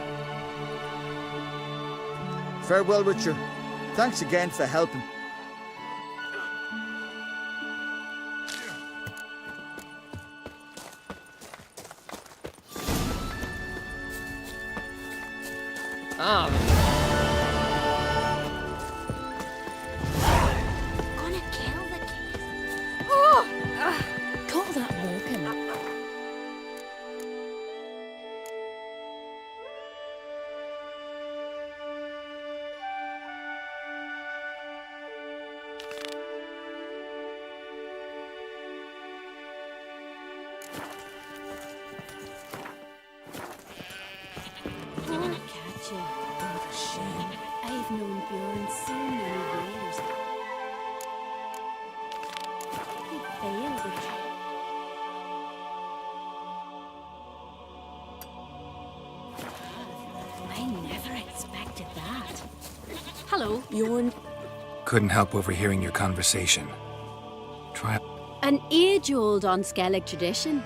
Farewell, Witcher. Thanks again for helping. Gonna kill the kid. Oh! Call that walking. Catch you. Oh, the shame. I've known Bjorn so many years. He failed it. I never expected that. Hello, Bjorn. Couldn't help overhearing your conversation. Try. An age-old Unskellig tradition.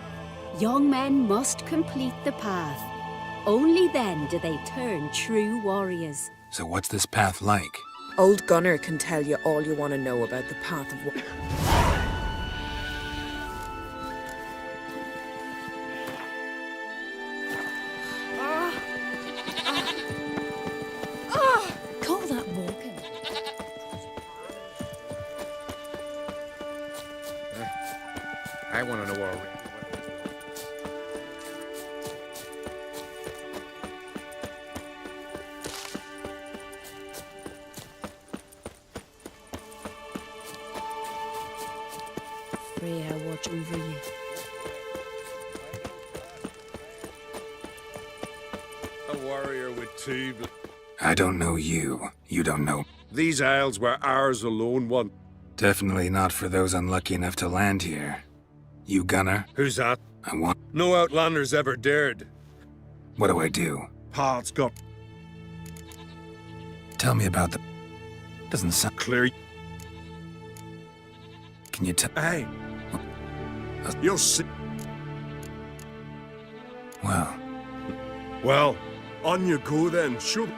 Young men must complete the path. Only then do they turn true warriors. So what's this path like? Old Gunnar can tell you all you want to know about the path of... Call that walking. I want to know where Freya, watch over you. A warrior with two... I don't know you. You don't know. These isles were ours alone one. Definitely not for those unlucky enough to land here. You Gunnar? Who's that? I want... No outlanders ever dared. What do I do? Path's got... Tell me about the... Doesn't sound... Clear. Can you tell... Hey. You'll see. Well... Well, on you go then, sure.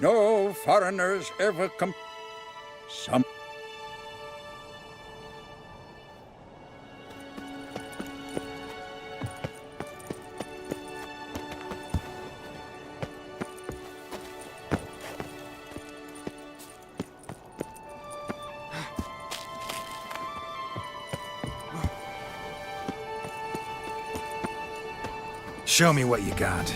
No foreigners ever come. Some. Show me what you got.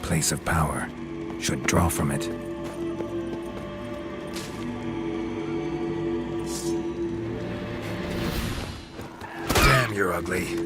Place of power. Should draw from it. Damn, you're ugly.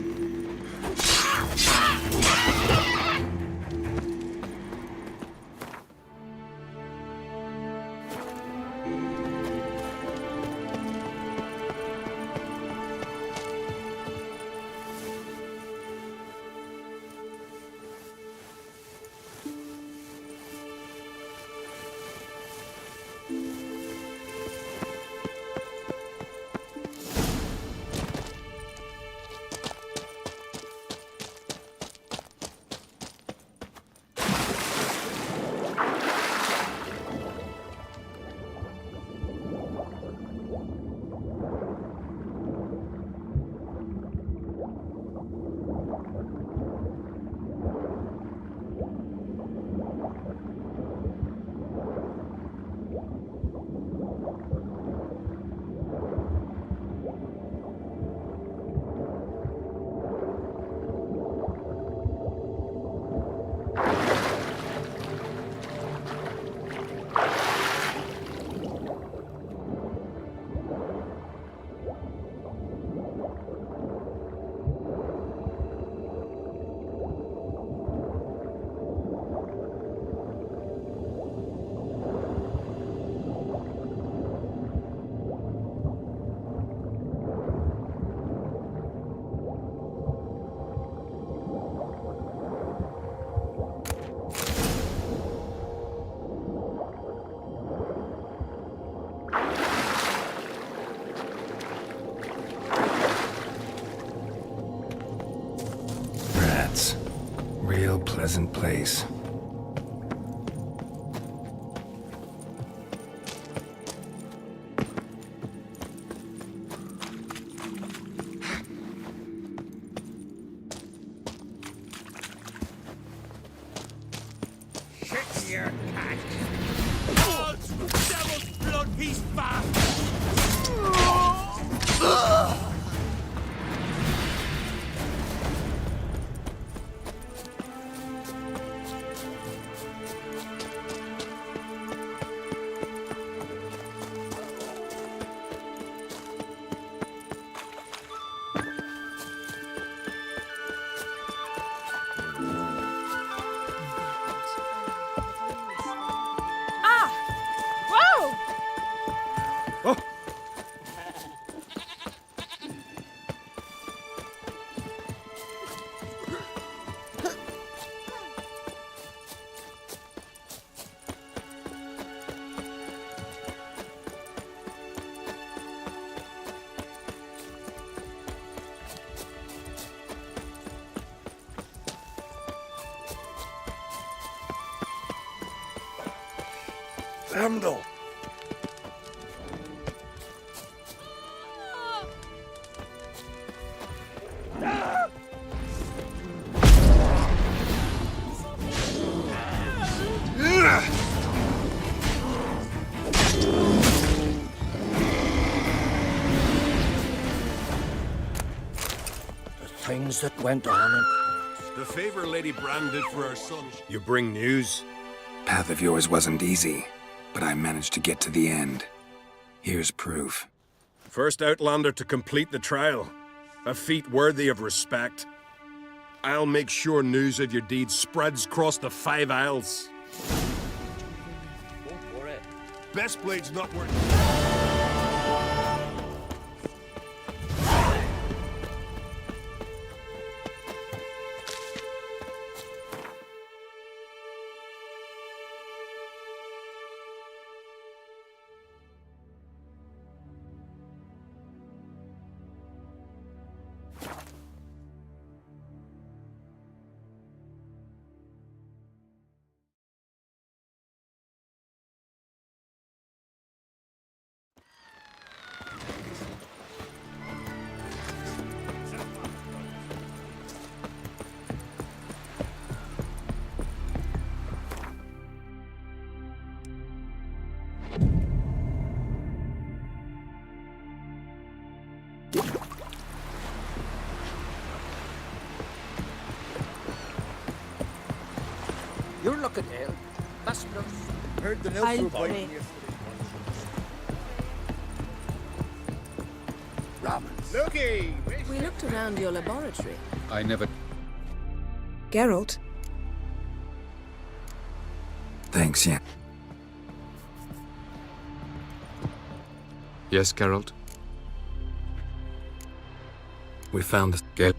Real pleasant place. Shit in your cat. Oh, devil's blood, he's fast. Amdol. things that went on in... The favor Lady Bran did for our son. You bring news? Path of yours wasn't easy, but I managed to get to the end. Here's proof. First Outlander to complete the trial. A feat worthy of respect. I'll make sure news of your deeds spreads across the 5 Isles. Best blade's not worth... You're looking ill. That's no... Heard the I'll news pray. yesterday. Looky! We looked around your laboratory. I never... Geralt, Thanks, yeah. Yes, Geralt? We found the... Get...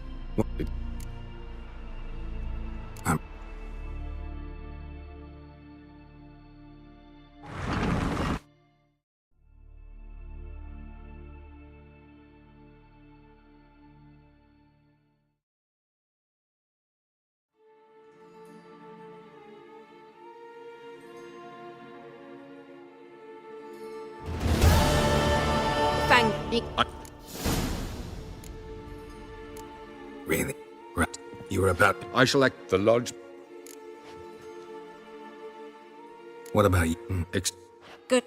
thank me. Really? Right. You were about... I shall act the lodge... What about you? Good.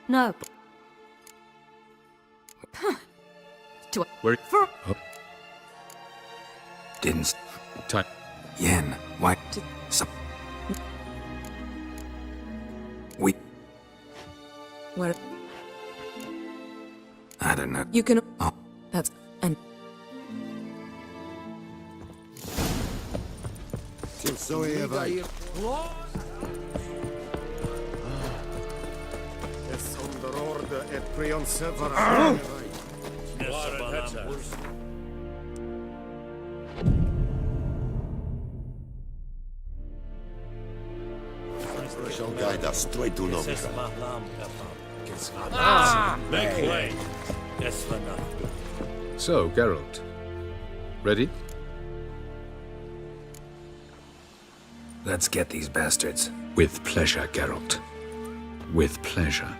No. Do I... Where... For... Didn't... Time. Yen, why... Some... We... Where... I don't know. You can... Oh. That's... And... So have I. Shall guide us straight to Novigrad. So, Geralt. Ready? Let's get these bastards. With pleasure, Geralt. With pleasure.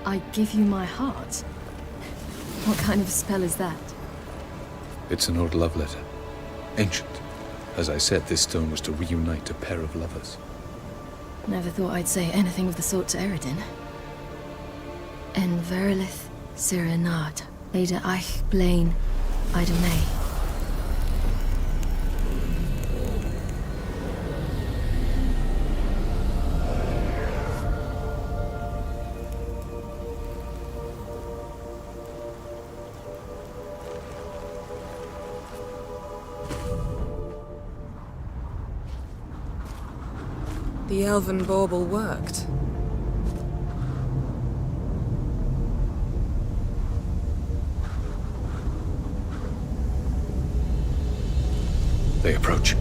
I give you my heart? What kind of spell is that? It's an old love letter. Ancient. As I said, this stone was to reunite a pair of lovers. Never thought I'd say anything of the sort to Eredin. En verilith Sirenad, Leda Eich Blaine, Ida May. The elven bauble worked. They approach.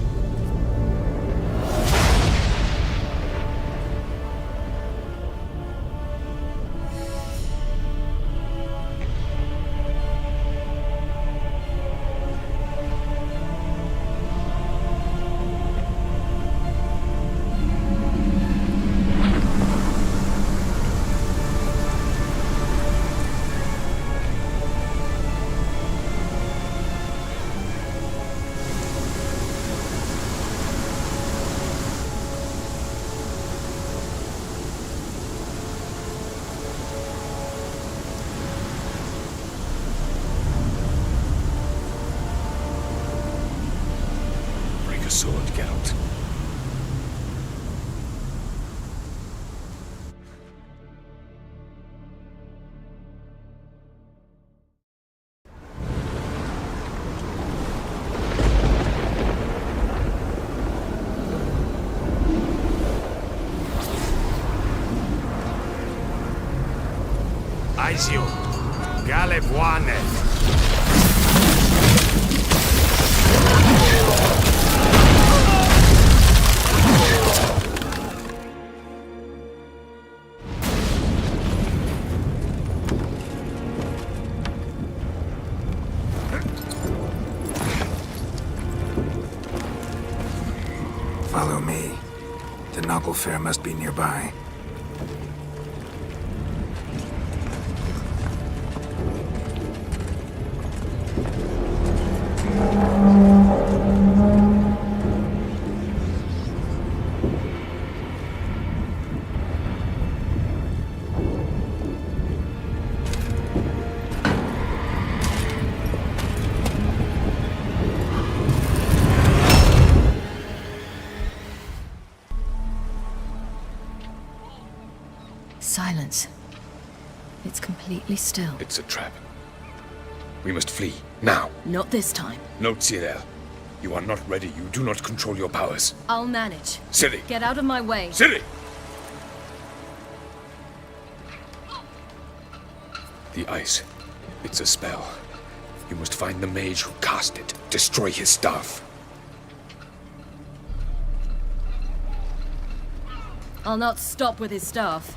the sword, Geralt. Aizio, Galevuane. Follow me. The Nagle Fair must be nearby. Silence. It's completely still. It's a trap. We must flee, now. Not this time. No, Cyril. You are not ready. You do not control your powers. I'll manage. Ciri! Get out of my way. Ciri! The ice. It's a spell. You must find the mage who cast it. Destroy his staff. I'll not stop with his staff.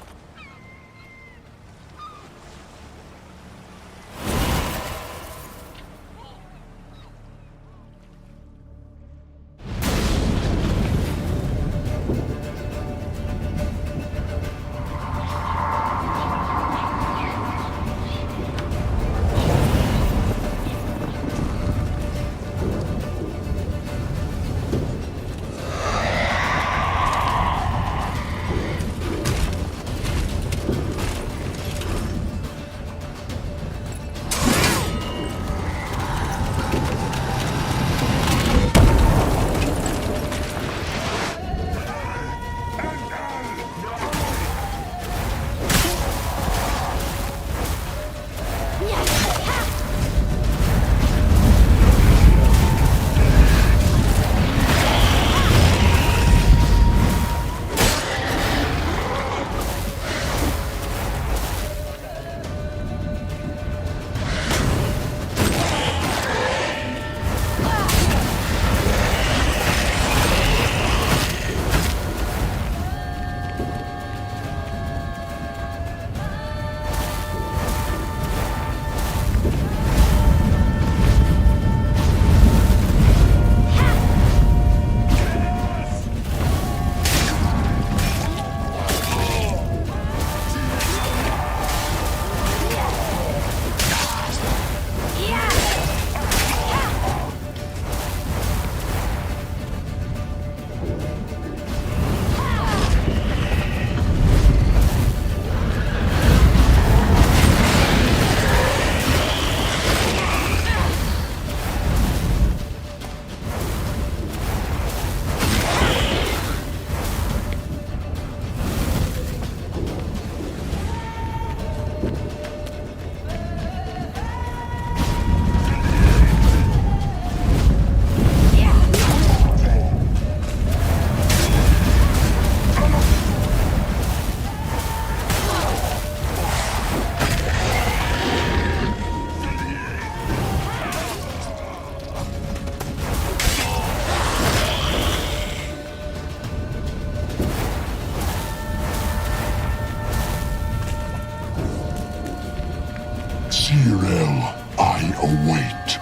Cyril, I await.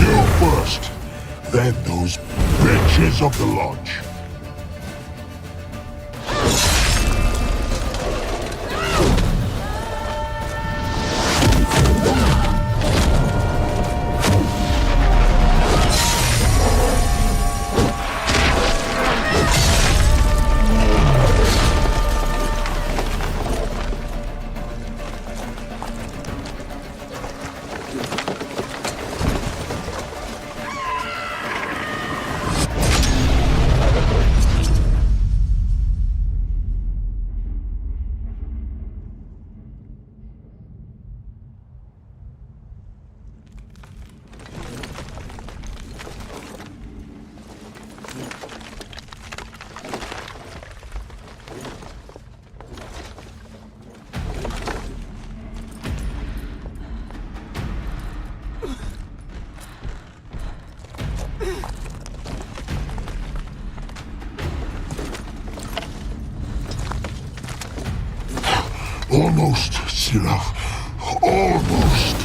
You first, then those bitches of the lodge. Almost, Sirach. Almost.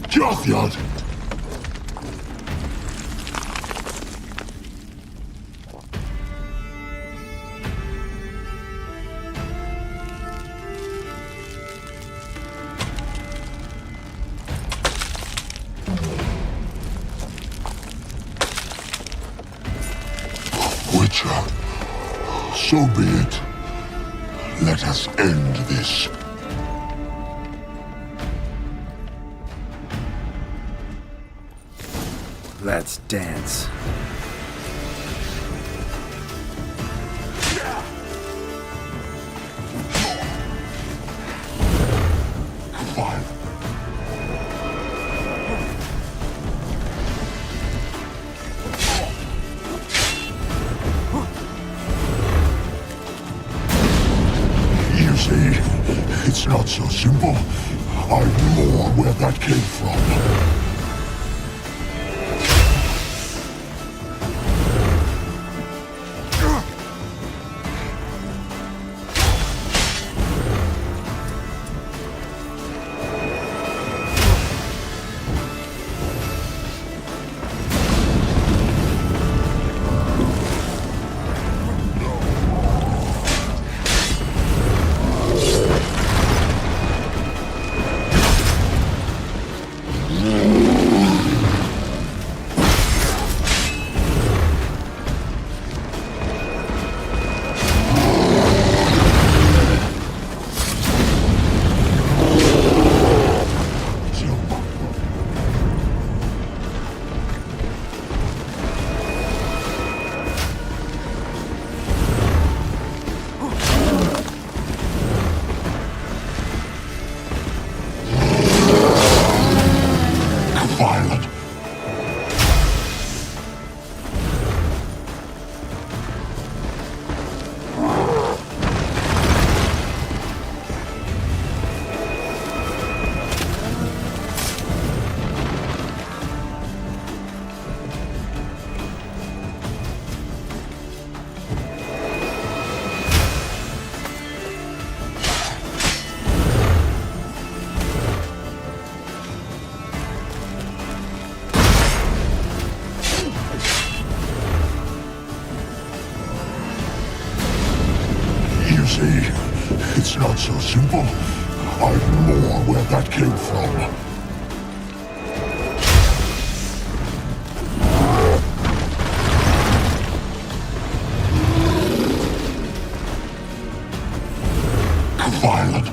Jothyard. Witcher, so be it. Let us end this. Let's dance. Fine. You see, it's not so simple. I'm more where that came from. Violent. You see, it's not so simple. I'm more where that came from. Violent.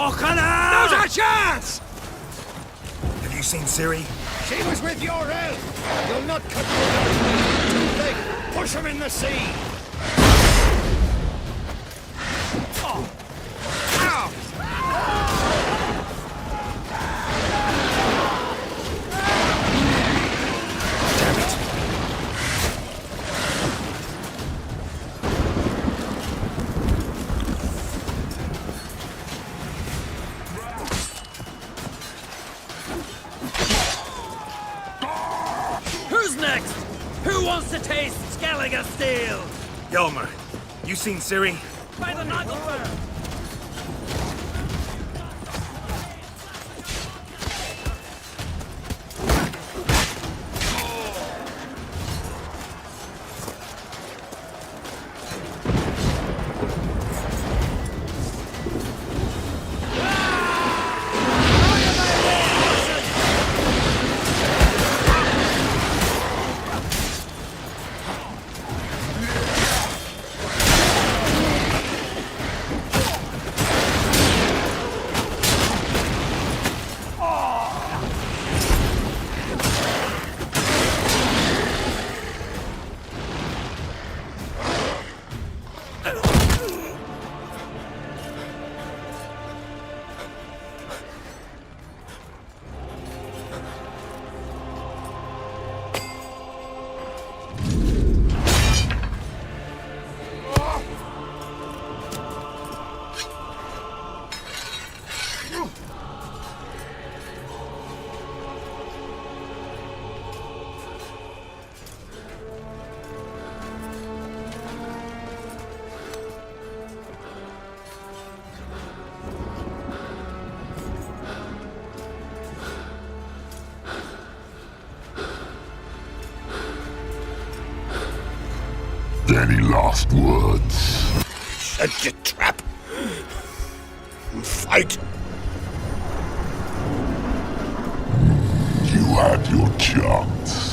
Fucking hell! Now's our chance! Have you seen Ciri? She was with your elf. You'll not cut your too big. Push him in the sea. Oh. Ow. Who's next? Who wants to taste Skellige steel? Yelmer, you seen Ciri? By the Nagelfire! Any last words? Set your trap. And fight. You had your chance.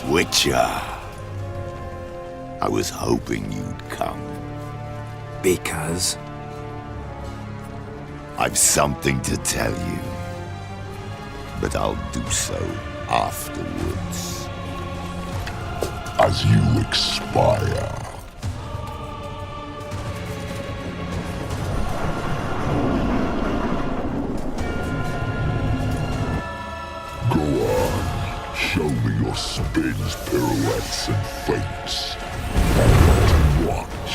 Witcher. I was hoping you'd come. Because? I've something to tell you. But I'll do so afterwards. As you expire. Go on. Show me your spins, pirouettes, and feints. I want to watch.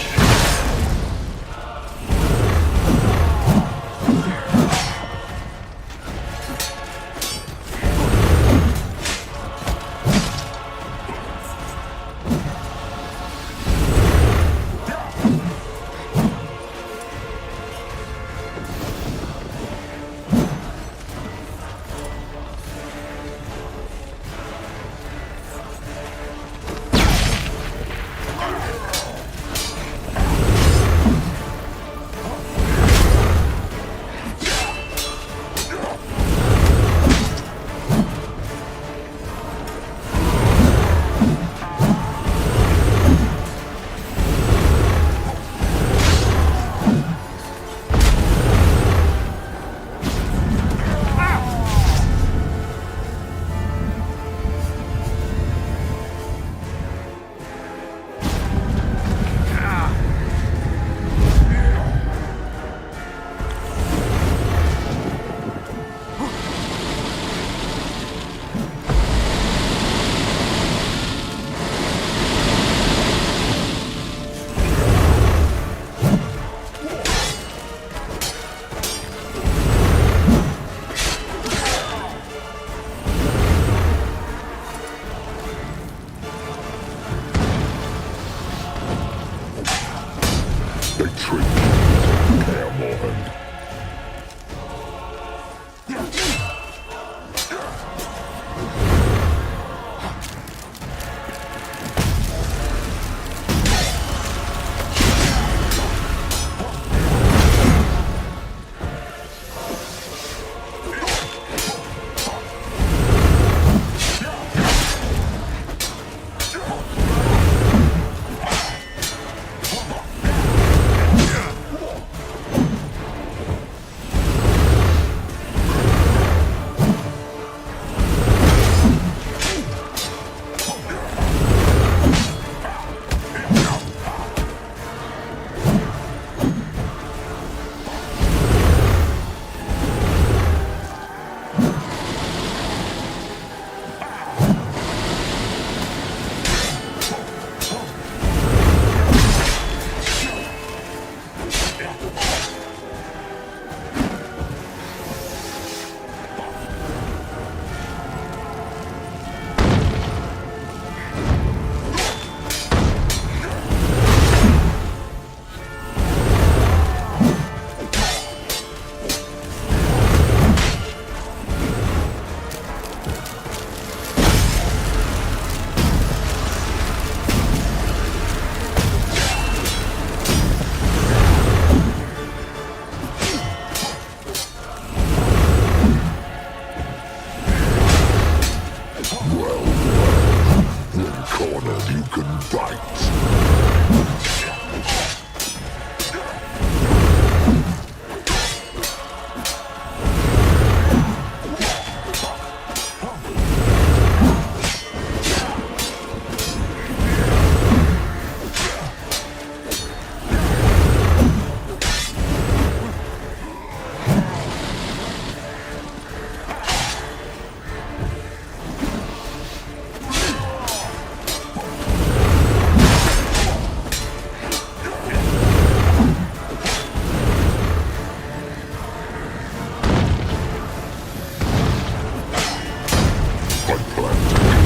I plan to kill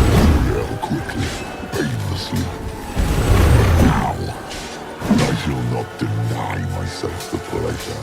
Uriel quickly, painlessly. Now, I shall not deny myself the pleasure.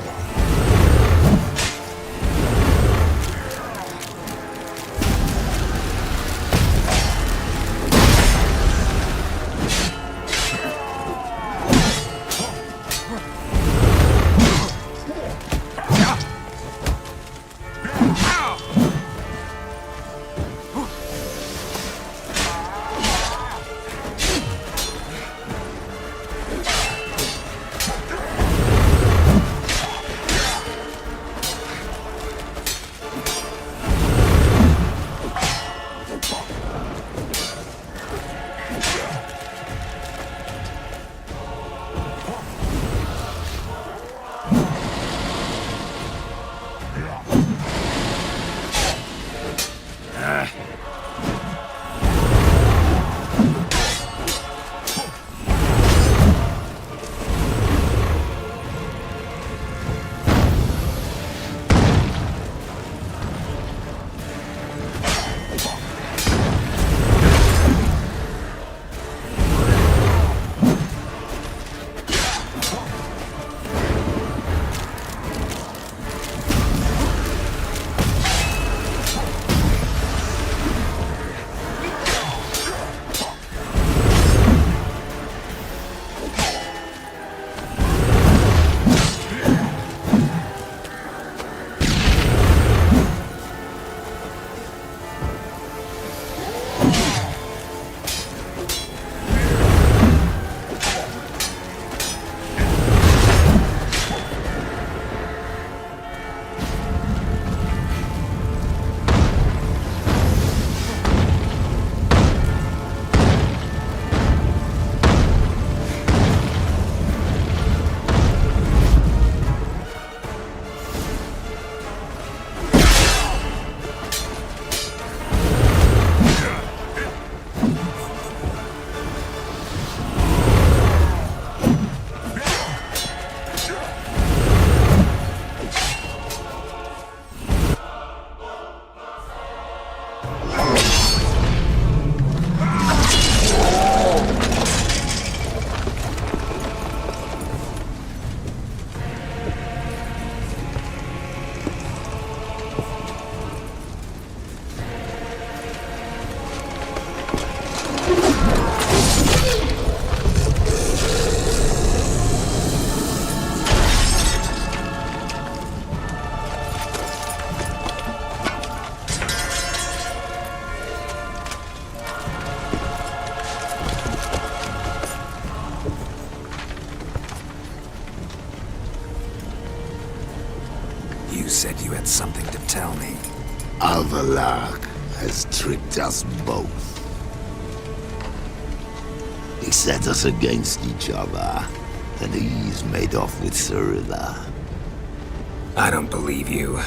You said you had something to tell me. Avallac'h has tricked us both. He set us against each other, and he's made off with Cyrilla. I don't believe you.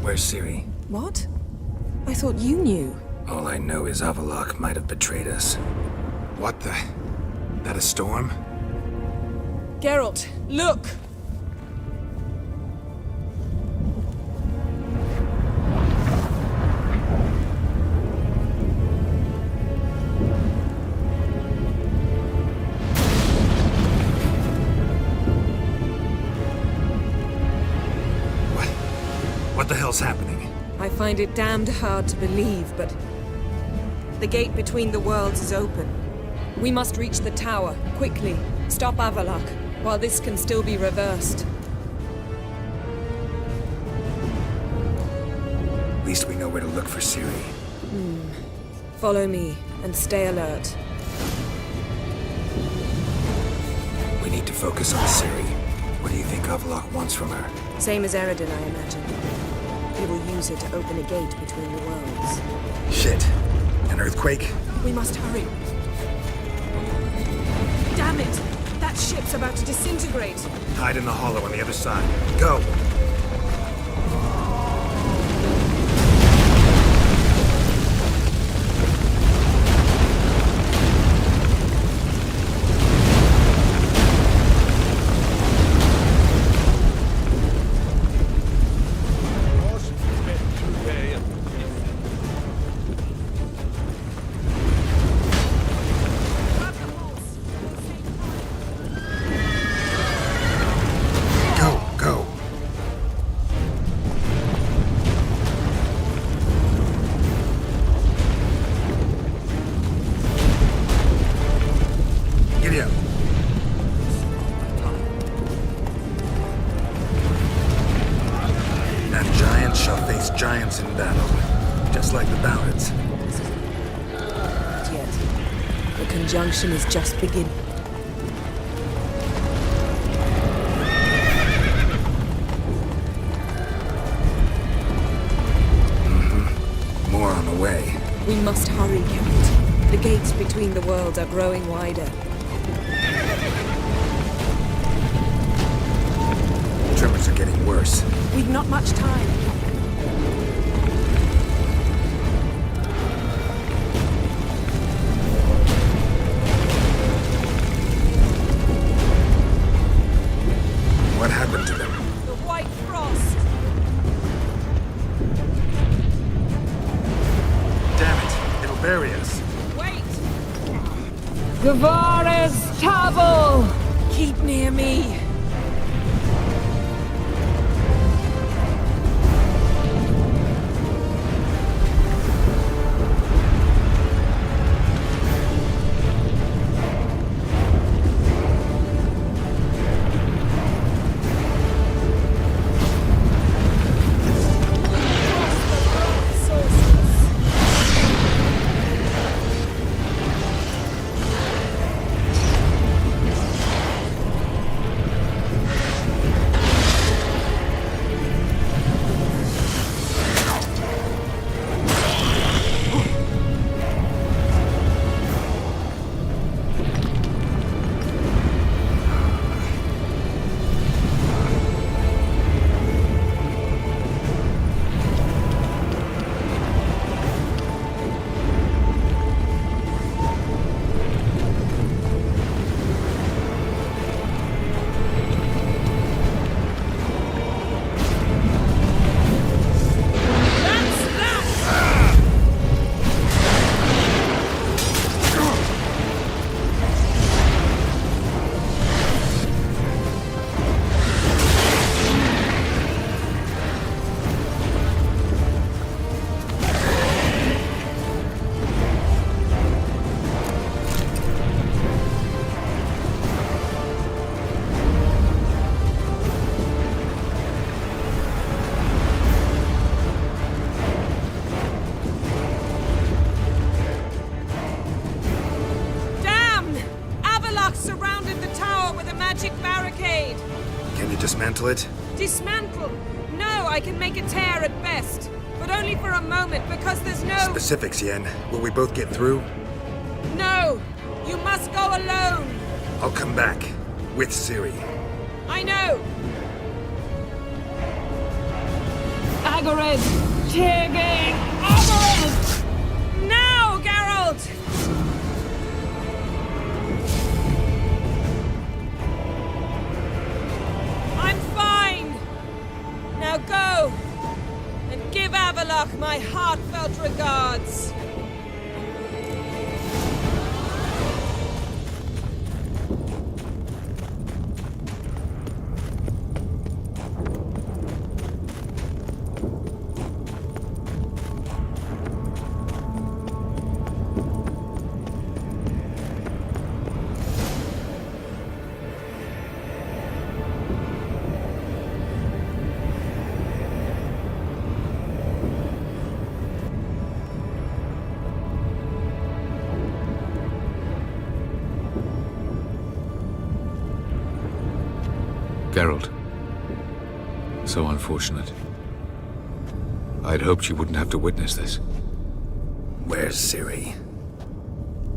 Where's Ciri? What? I thought you knew. All I know is Avallac'h might have betrayed us. What the? That a storm? Geralt, look! What the hell's happening? I find it damned hard to believe, but the gate between the worlds is open. We must reach the tower, quickly. Stop Avallac'h, while this can still be reversed. At least we know where to look for Ciri. Follow me, and stay alert. focus on Ciri. What do you think Avlok wants from her? Same as Eredin, I imagine. He will use it to open a gate between the worlds. Shit. An earthquake? We must hurry. Damn it! That ship's about to disintegrate. Hide in the hollow on the other side. Go! Giants in battle, just like the ballads. Not yet. The conjunction is just beginning. More on the way. We must hurry, Geralt. The gates between the worlds are growing wider. Tremors are getting worse. We've not much time. What happened to them? The White Frost! Damn it! It'll bury us. Wait! Gavares Tavel! Keep near me. Dismantle it? Dismantle? No, I can make a tear at best. But only for a moment, because there's no... Specifics, Yen. Will we both get through? No! You must go alone! I'll come back. With Ciri. I know! Agared! Tiging! Agared! Now, Geralt! Now go, and give Avallac'h my heartfelt regards. Geralt. So unfortunate. I'd hoped you wouldn't have to witness this. Where's Ciri?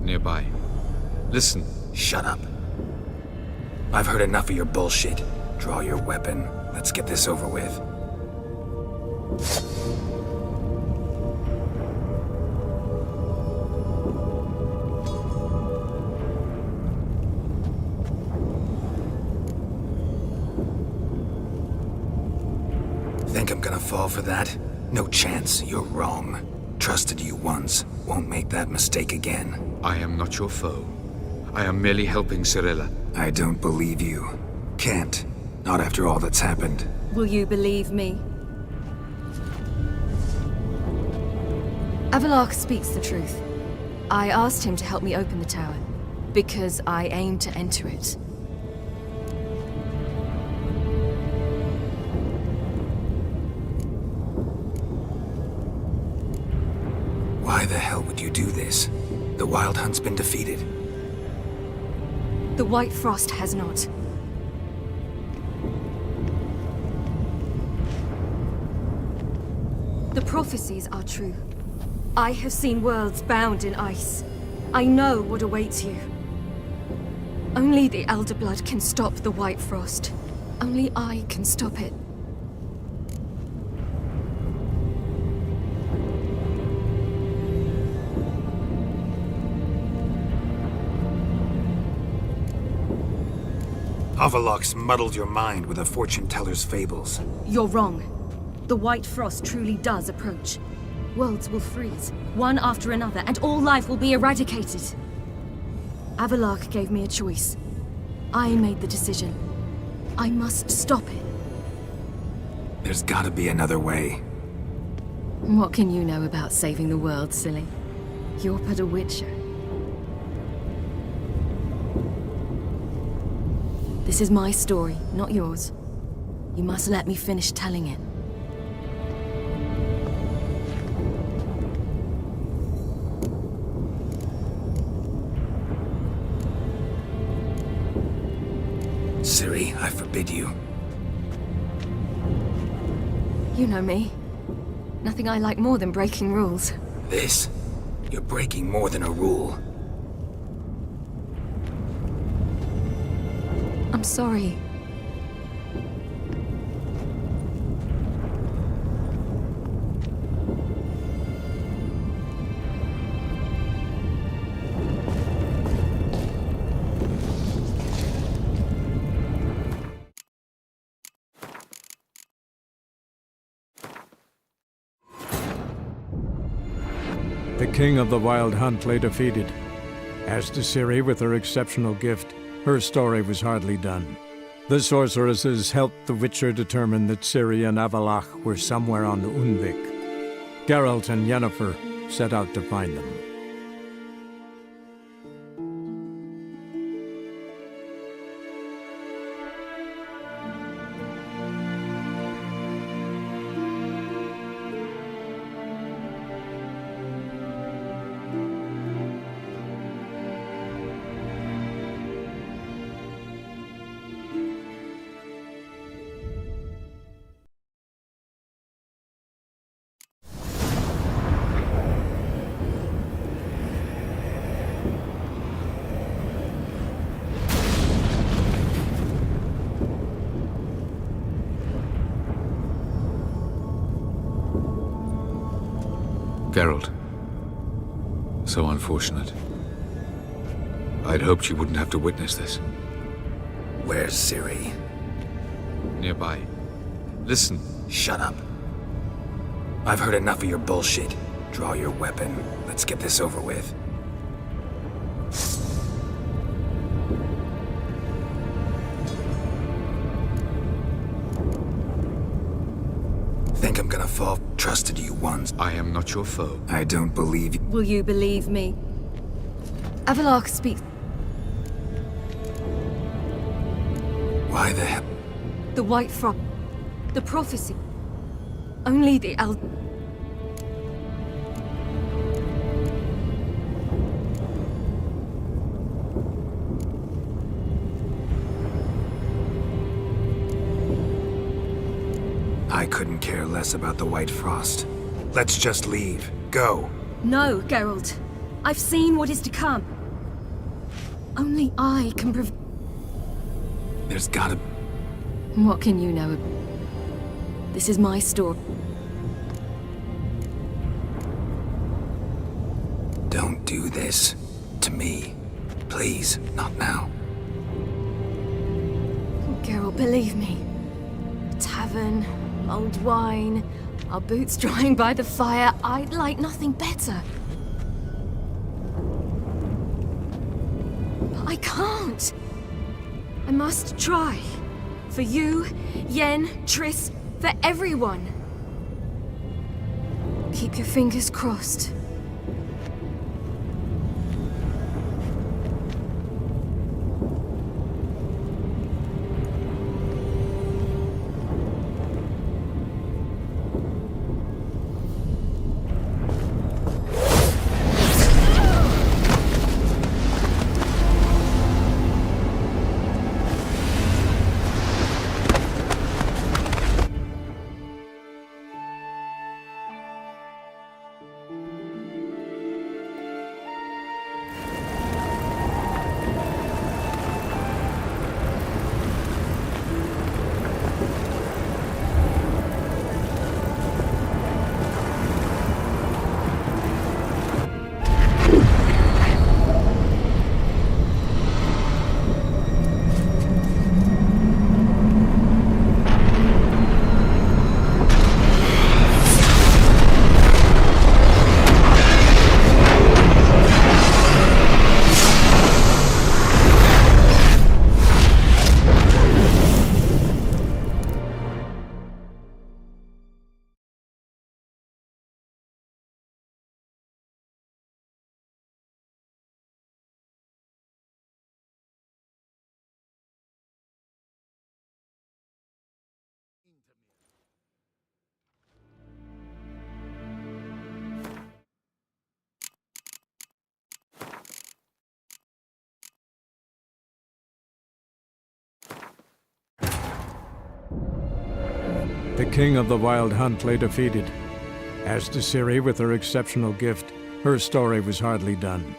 Nearby. Listen. Shut up. I've heard enough of your bullshit. Draw your weapon. Let's get this over with. Think I'm gonna fall for that? No chance. You're wrong. Trusted you once. Won't make that mistake again. I am not your foe. I am merely helping Cirilla. I don't believe you. Can't. Not after all that's happened. Will you believe me? Avalok speaks the truth. I asked him to help me open the tower, because I aim to enter it. Why the hell would you do this? The Wild Hunt's been defeated. The White Frost has not. The prophecies are true. I have seen worlds bound in ice. I know what awaits you. Only the Elder Blood can stop the White Frost. Only I can stop it. Avalok's muddled your mind with a fortune teller's fables. You're wrong. The White Frost truly does approach. Worlds will freeze, one after another, and all life will be eradicated. Avalok gave me a choice. I made the decision. I must stop it. There's gotta be another way. What can you know about saving the world, silly? You're but a witcher. This is my story, not yours. You must let me finish telling it. Ciri, I forbid you. You know me. Nothing I like more than breaking rules. This? You're breaking more than a rule. I'm sorry. The king of the Wild Hunt lay defeated. As to Ciri, with her exceptional gift, her story was hardly done. The sorceresses helped the Witcher determine that Ciri and Avalok were somewhere on Undvik. Geralt and Yennefer set out to find them. Geralt. So unfortunate. I'd hoped you wouldn't have to witness this. Where's Ciri? Nearby. Listen. Shut up. I've heard enough of your bullshit. Draw your weapon. Let's get this over with. Think I'm gonna fall? Trusted you once. I am not your foe. I don't believe you. Will you believe me? Avalok speaks. Why the hell? The White Frost. The prophecy. Only the Elder. I couldn't care less about the White Frost. Let's just leave. Go. No, Geralt. I've seen what is to come. Only I can There's gotta... What can you know? This is my story. Don't do this. To me. Please, not now. Geralt, believe me. A tavern, old wine, our boots drying by the fire. I'd like nothing better. But I can't. I must try. For you, Yen, Triss, for everyone. Keep your fingers crossed. The king of the Wild Hunt lay defeated. As to Ciri with her exceptional gift, her story was hardly done.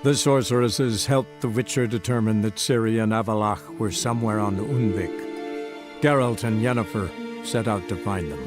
The sorceresses helped the Witcher determine that Ciri and Avalach were somewhere on Unvik. Geralt and Yennefer set out to find them.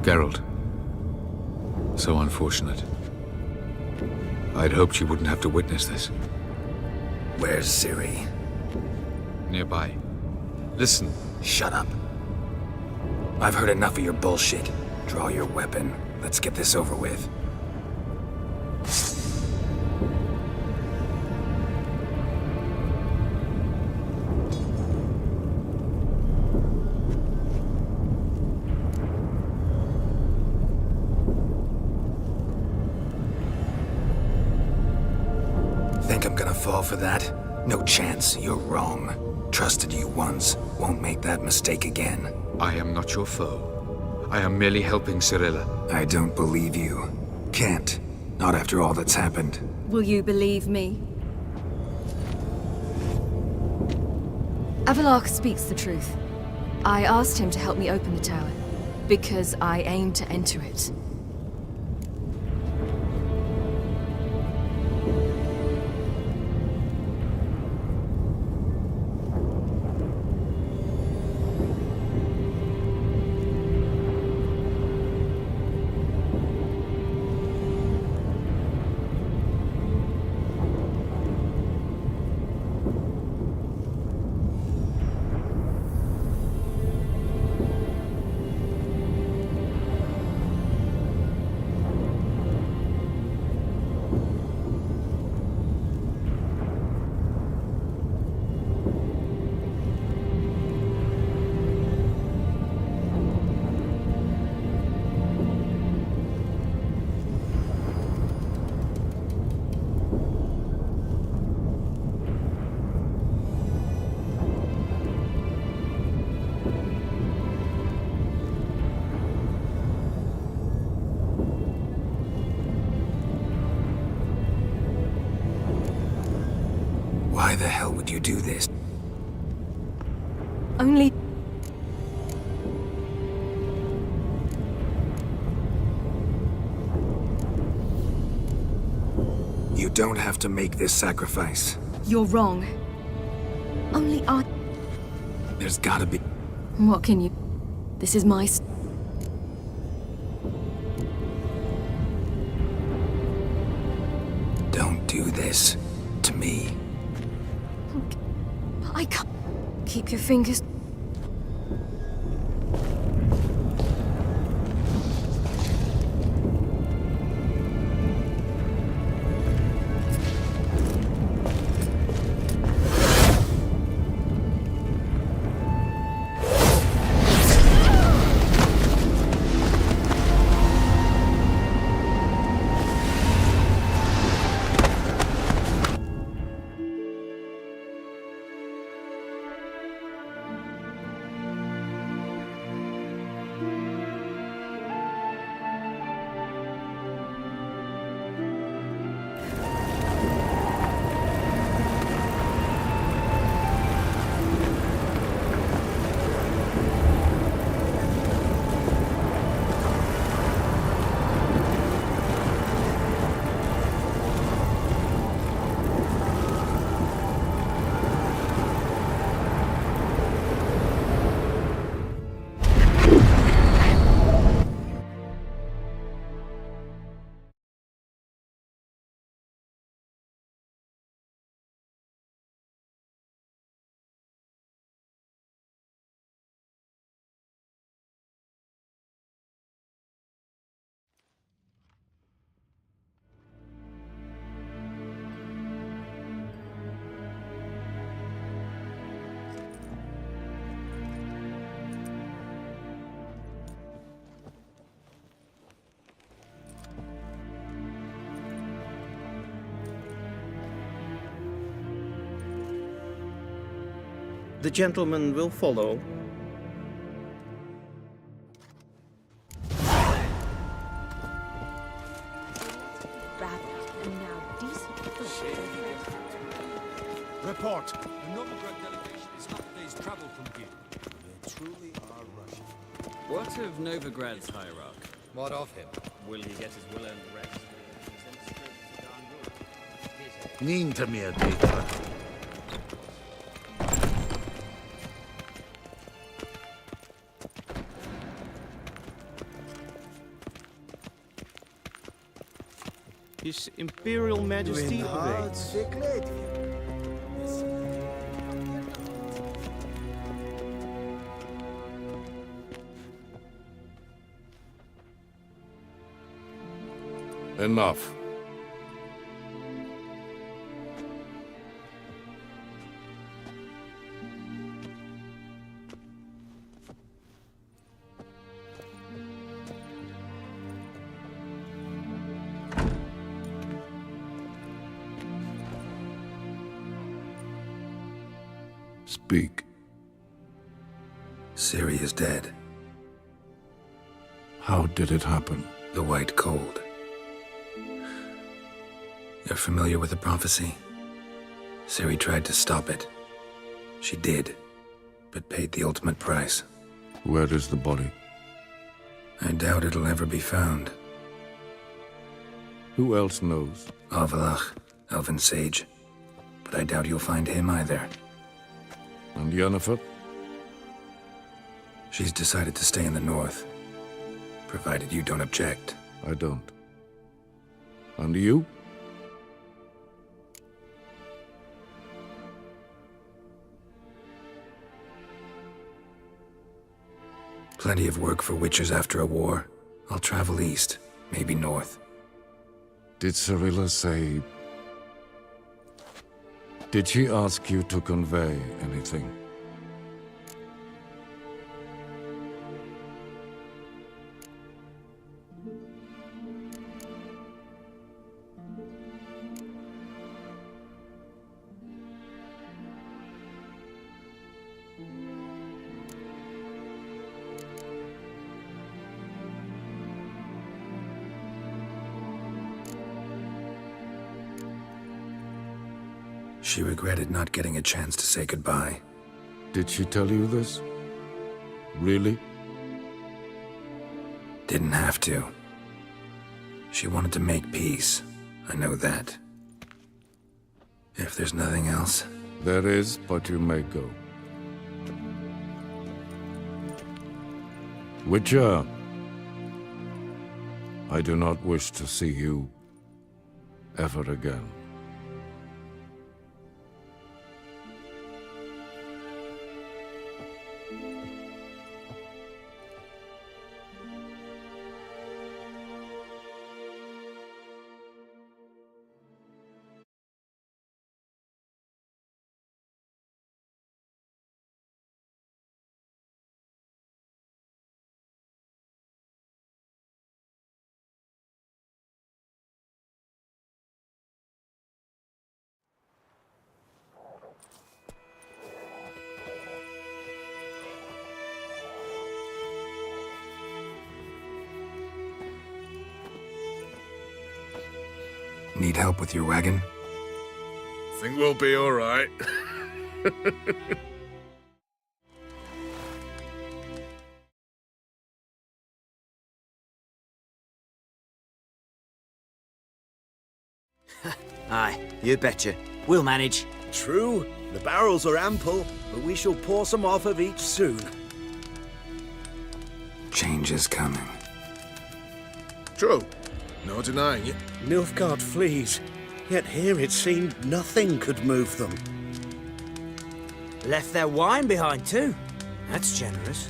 Geralt. So unfortunate. I'd hoped you wouldn't have to witness this. Where's Ciri? Nearby. Listen. Shut up. I've heard enough of your bullshit. Draw your weapon. Let's get this over with. Think I'm gonna fall for that? No chance. You're wrong. Trusted you once. Won't make that mistake again. I am not your foe. I am merely helping Cirilla. I don't believe you. Can't. Not after all that's happened. Will you believe me? Avalach speaks the truth. I asked him to help me open the tower, because I aim to enter it. you do this? Only... You don't have to make this sacrifice. You're wrong. Only I... There's gotta be... What can you... This is my... Don't do this to me. I can't... Keep your fingers... The gentleman will follow. Report. The Novigrad delegation is half a day's travel from here. They truly are Russian. What of Novigrad's hierarch? What of him? Will he get his will-earned rest? Ninta mia dita. His Imperial Majesty awaits. Enough. Speak. Ciri is dead. How did it happen? The White Cold. You're familiar with the prophecy? Ciri tried to stop it. She did, but paid the ultimate price. Where is the body? I doubt it'll ever be found. Who else knows? Avalach, Elven Sage. But I doubt you'll find him either. And Yennefer? She's decided to stay in the north. Provided you don't object. I don't. And you? Plenty of work for witchers after a war. I'll travel east, maybe north. Did Cirilla say... Did she ask you to convey anything? She regretted not getting a chance to say goodbye. Did she tell you this? Really? Didn't have to. She wanted to make peace. I know that. If there's nothing else... There is, but you may go. Witcher, I do not wish to see you ever again. Need help with your wagon? Think we'll be all right. Aye, you betcha. We'll manage. True, the barrels are ample, but we shall pour some off of each soon. Change is coming. True. No denying it. Nilfgaard flees, yet here it seemed nothing could move them. Left their wine behind too. That's generous.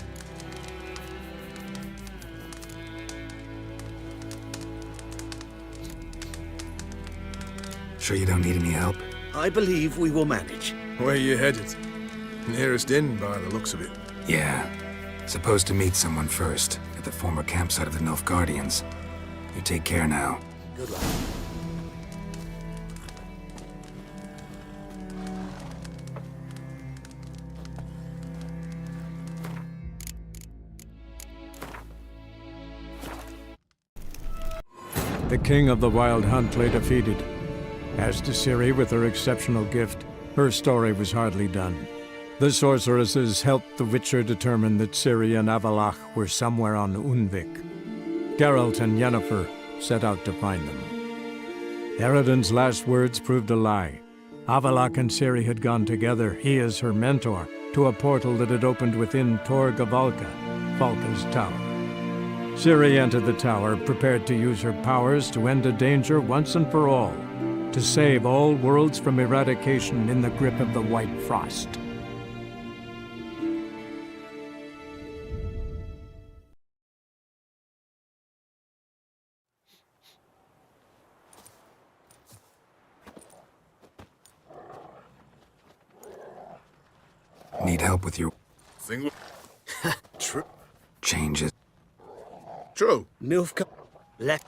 Sure you don't need any help? I believe we will manage. Where you headed? Nearest inn by the looks of it. Yeah. Supposed to meet someone first, at the former campsite of the Nilfgaardians. You take care now. Good luck. The king of the Wild Hunt lay defeated. As to Ciri with her exceptional gift, her story was hardly done. The sorceresses helped the Witcher determine that Ciri and Avalach were somewhere on Unvik. Geralt and Yennefer set out to find them. Eredin's last words proved a lie. Avalach and Ciri had gone together, he as her mentor, to a portal that had opened within Tor Gavalka, Valka's tower. Ciri entered the tower, prepared to use her powers to end a danger once and for all, to save all worlds from eradication in the grip of the White Frost. Need help with your... Think True. Changes. True. Nilfgaard... Left.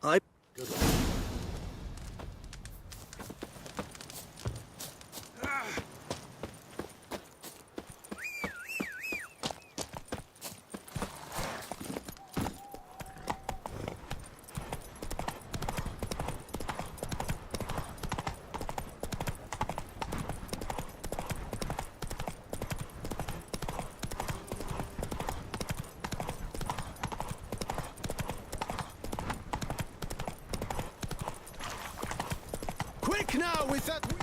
Good luck. Quick now with that wheel!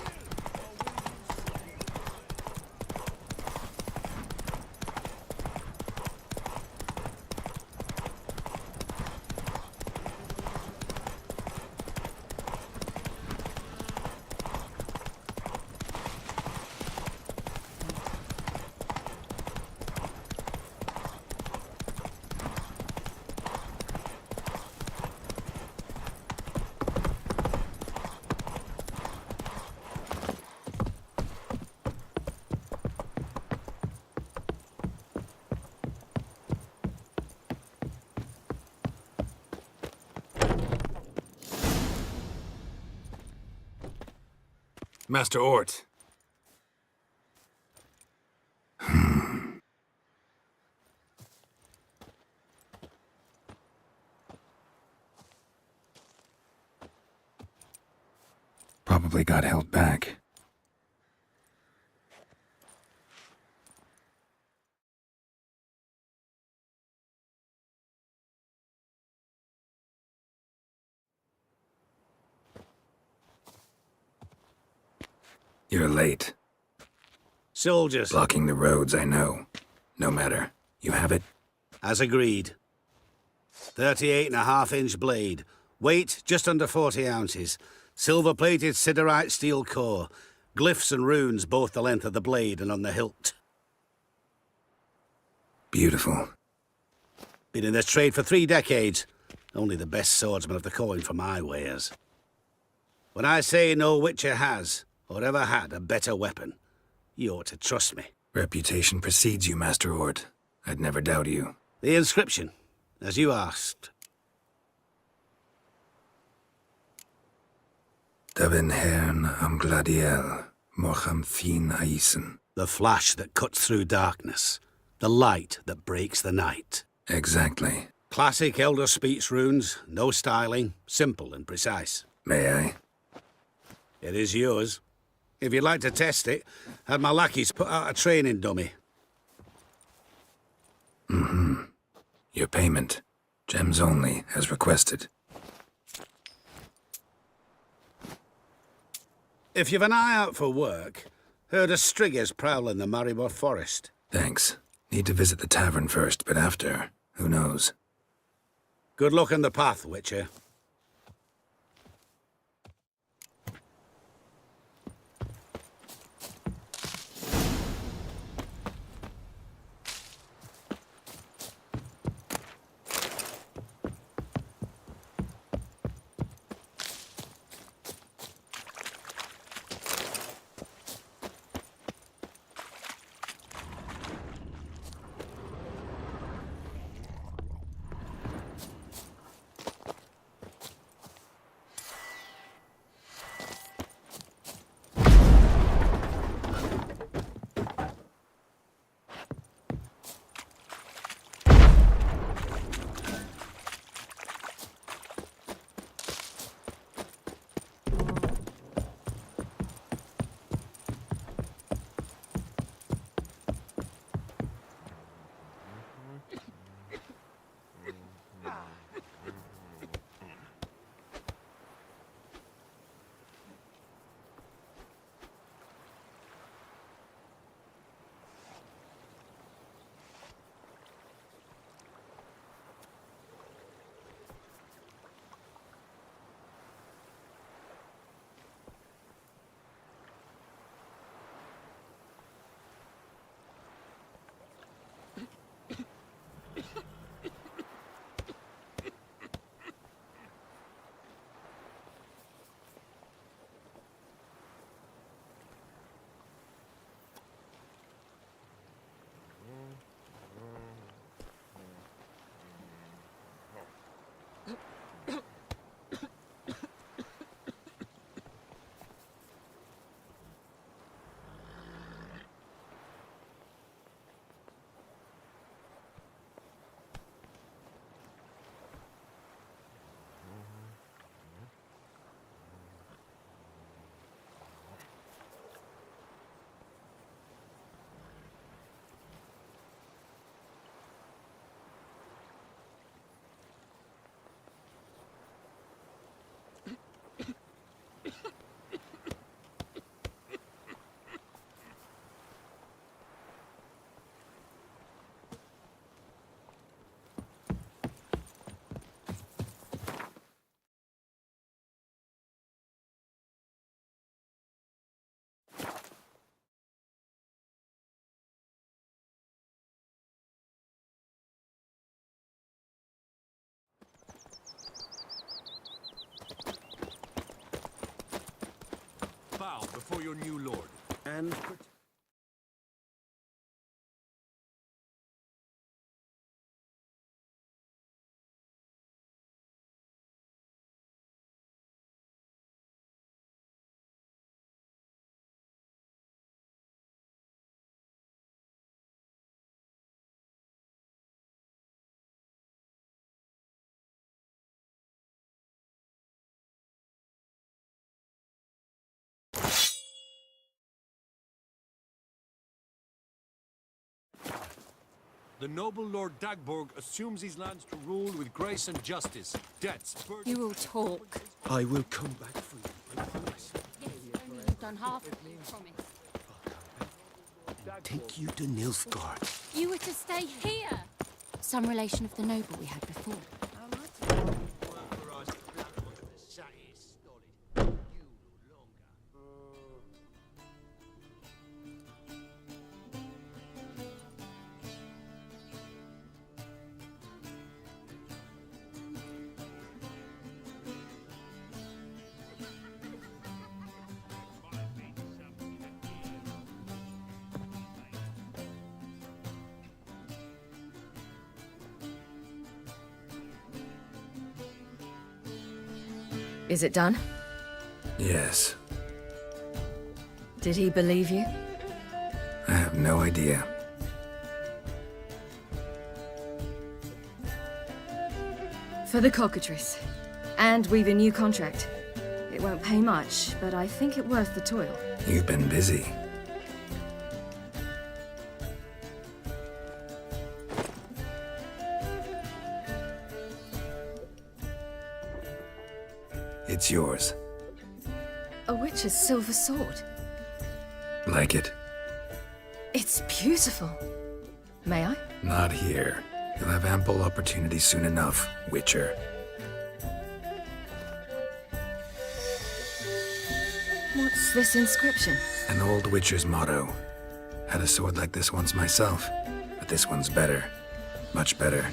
Master Ort. probably got held back. You're late. Soldiers. Blocking the roads, I know. No matter. You have it? As agreed. 38.5-inch blade. Weight just under 40 ounces. Silver-plated siderite steel core. Glyphs and runes both the length of the blade and on the hilt. Beautiful. Been in this trade for 3 decades. Only the best swordsman of the coin for my wares. When I say no Witcher has, or ever had, a better weapon, you ought to trust me. Reputation precedes you, Master Ord. I'd never doubt you. The inscription, as you asked. Davin hern am gladiel, mocham fin aisen. The flash that cuts through darkness. The light that breaks the night. Exactly. Classic Elder Speech runes, no styling, simple and precise. May I? It is yours. If you'd like to test it, had my lackeys put out a training dummy. Mm-hmm. Your payment. Gems only, as requested. If you've an eye out for work, heard of striggers prowling the Maribor forest. Thanks. Need to visit the tavern first, but after, who knows? Good luck on the path, Witcher. Bow before your new lord. And The noble Lord Dagborg assumes these lands to rule with grace and justice. Debts, You will talk. I will come back for you, I promise. Yes, only you've done half of it, promise. Take you to Nilfgaard. You were to stay here. Some relation of the noble we had before. Is it done? Yes. Did he believe you? I have no idea. For the cockatrice. And we've a new contract. It won't pay much, but I think it worth the toil. You've been busy. It's yours. A witch's silver sword. Like it? It's beautiful. May I? Not here. You'll have ample opportunity soon enough, Witcher. What's this inscription? An old Witcher's motto. Had a sword like this once myself, but this one's better. Much better.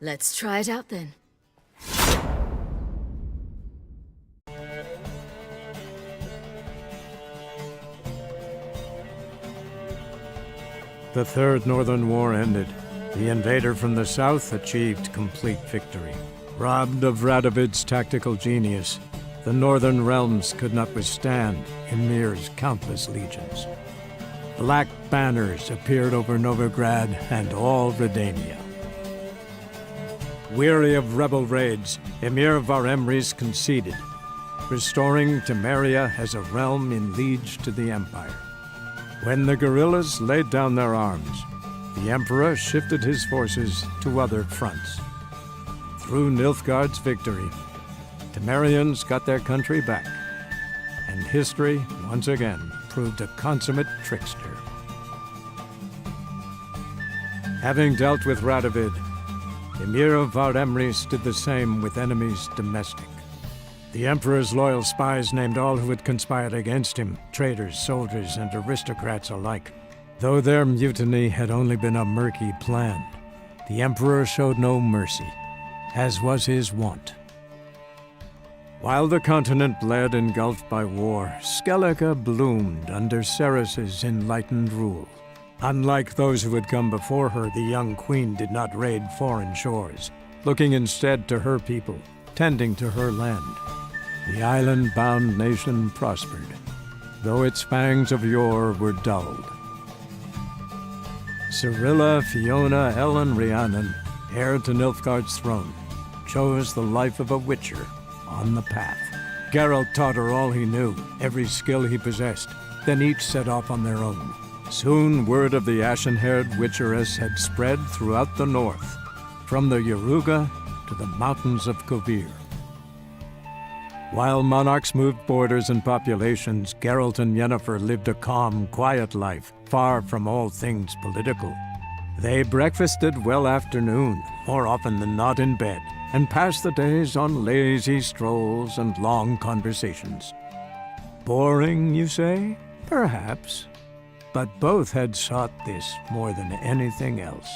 Let's try it out then. The Third Northern War ended. The invader from the south achieved complete victory. Robbed of Radovid's tactical genius, the northern realms could not withstand Ymir's countless legions. Black banners appeared over Novigrad and all Redania. Weary of rebel raids, Emir Var-Emreis conceded, restoring Temeria as a realm in liege to the Empire. When the guerrillas laid down their arms, the Emperor shifted his forces to other fronts. Through Nilfgaard's victory, Temerians got their country back, and history once again proved a consummate trickster. Having dealt with Radovid, Emir Var-Emreis did the same with enemies domestic. The Emperor's loyal spies named all who had conspired against him, traitors, soldiers, and aristocrats alike. Though their mutiny had only been a murky plan, the Emperor showed no mercy, as was his wont. While the continent bled engulfed by war, Skellige bloomed under Ceres's enlightened rule. Unlike those who had come before her, the young queen did not raid foreign shores, looking instead to her people, tending to her land. The island-bound nation prospered, though its fangs of yore were dulled. Cyrilla, Fiona, Ellen, Rhiannon, heir to Nilfgaard's throne, chose the life of a witcher on the path. Geralt taught her all he knew, every skill he possessed, then each set off on their own. Soon word of the ashen-haired witcheress had spread throughout the north, from the Yaruga to the mountains of Kovir. While monarchs moved borders and populations, Geralt and Yennefer lived a calm, quiet life, far from all things political. They breakfasted well after noon, more often than not in bed, and passed the days on lazy strolls and long conversations. Boring, you say? Perhaps. But both had sought this more than anything else.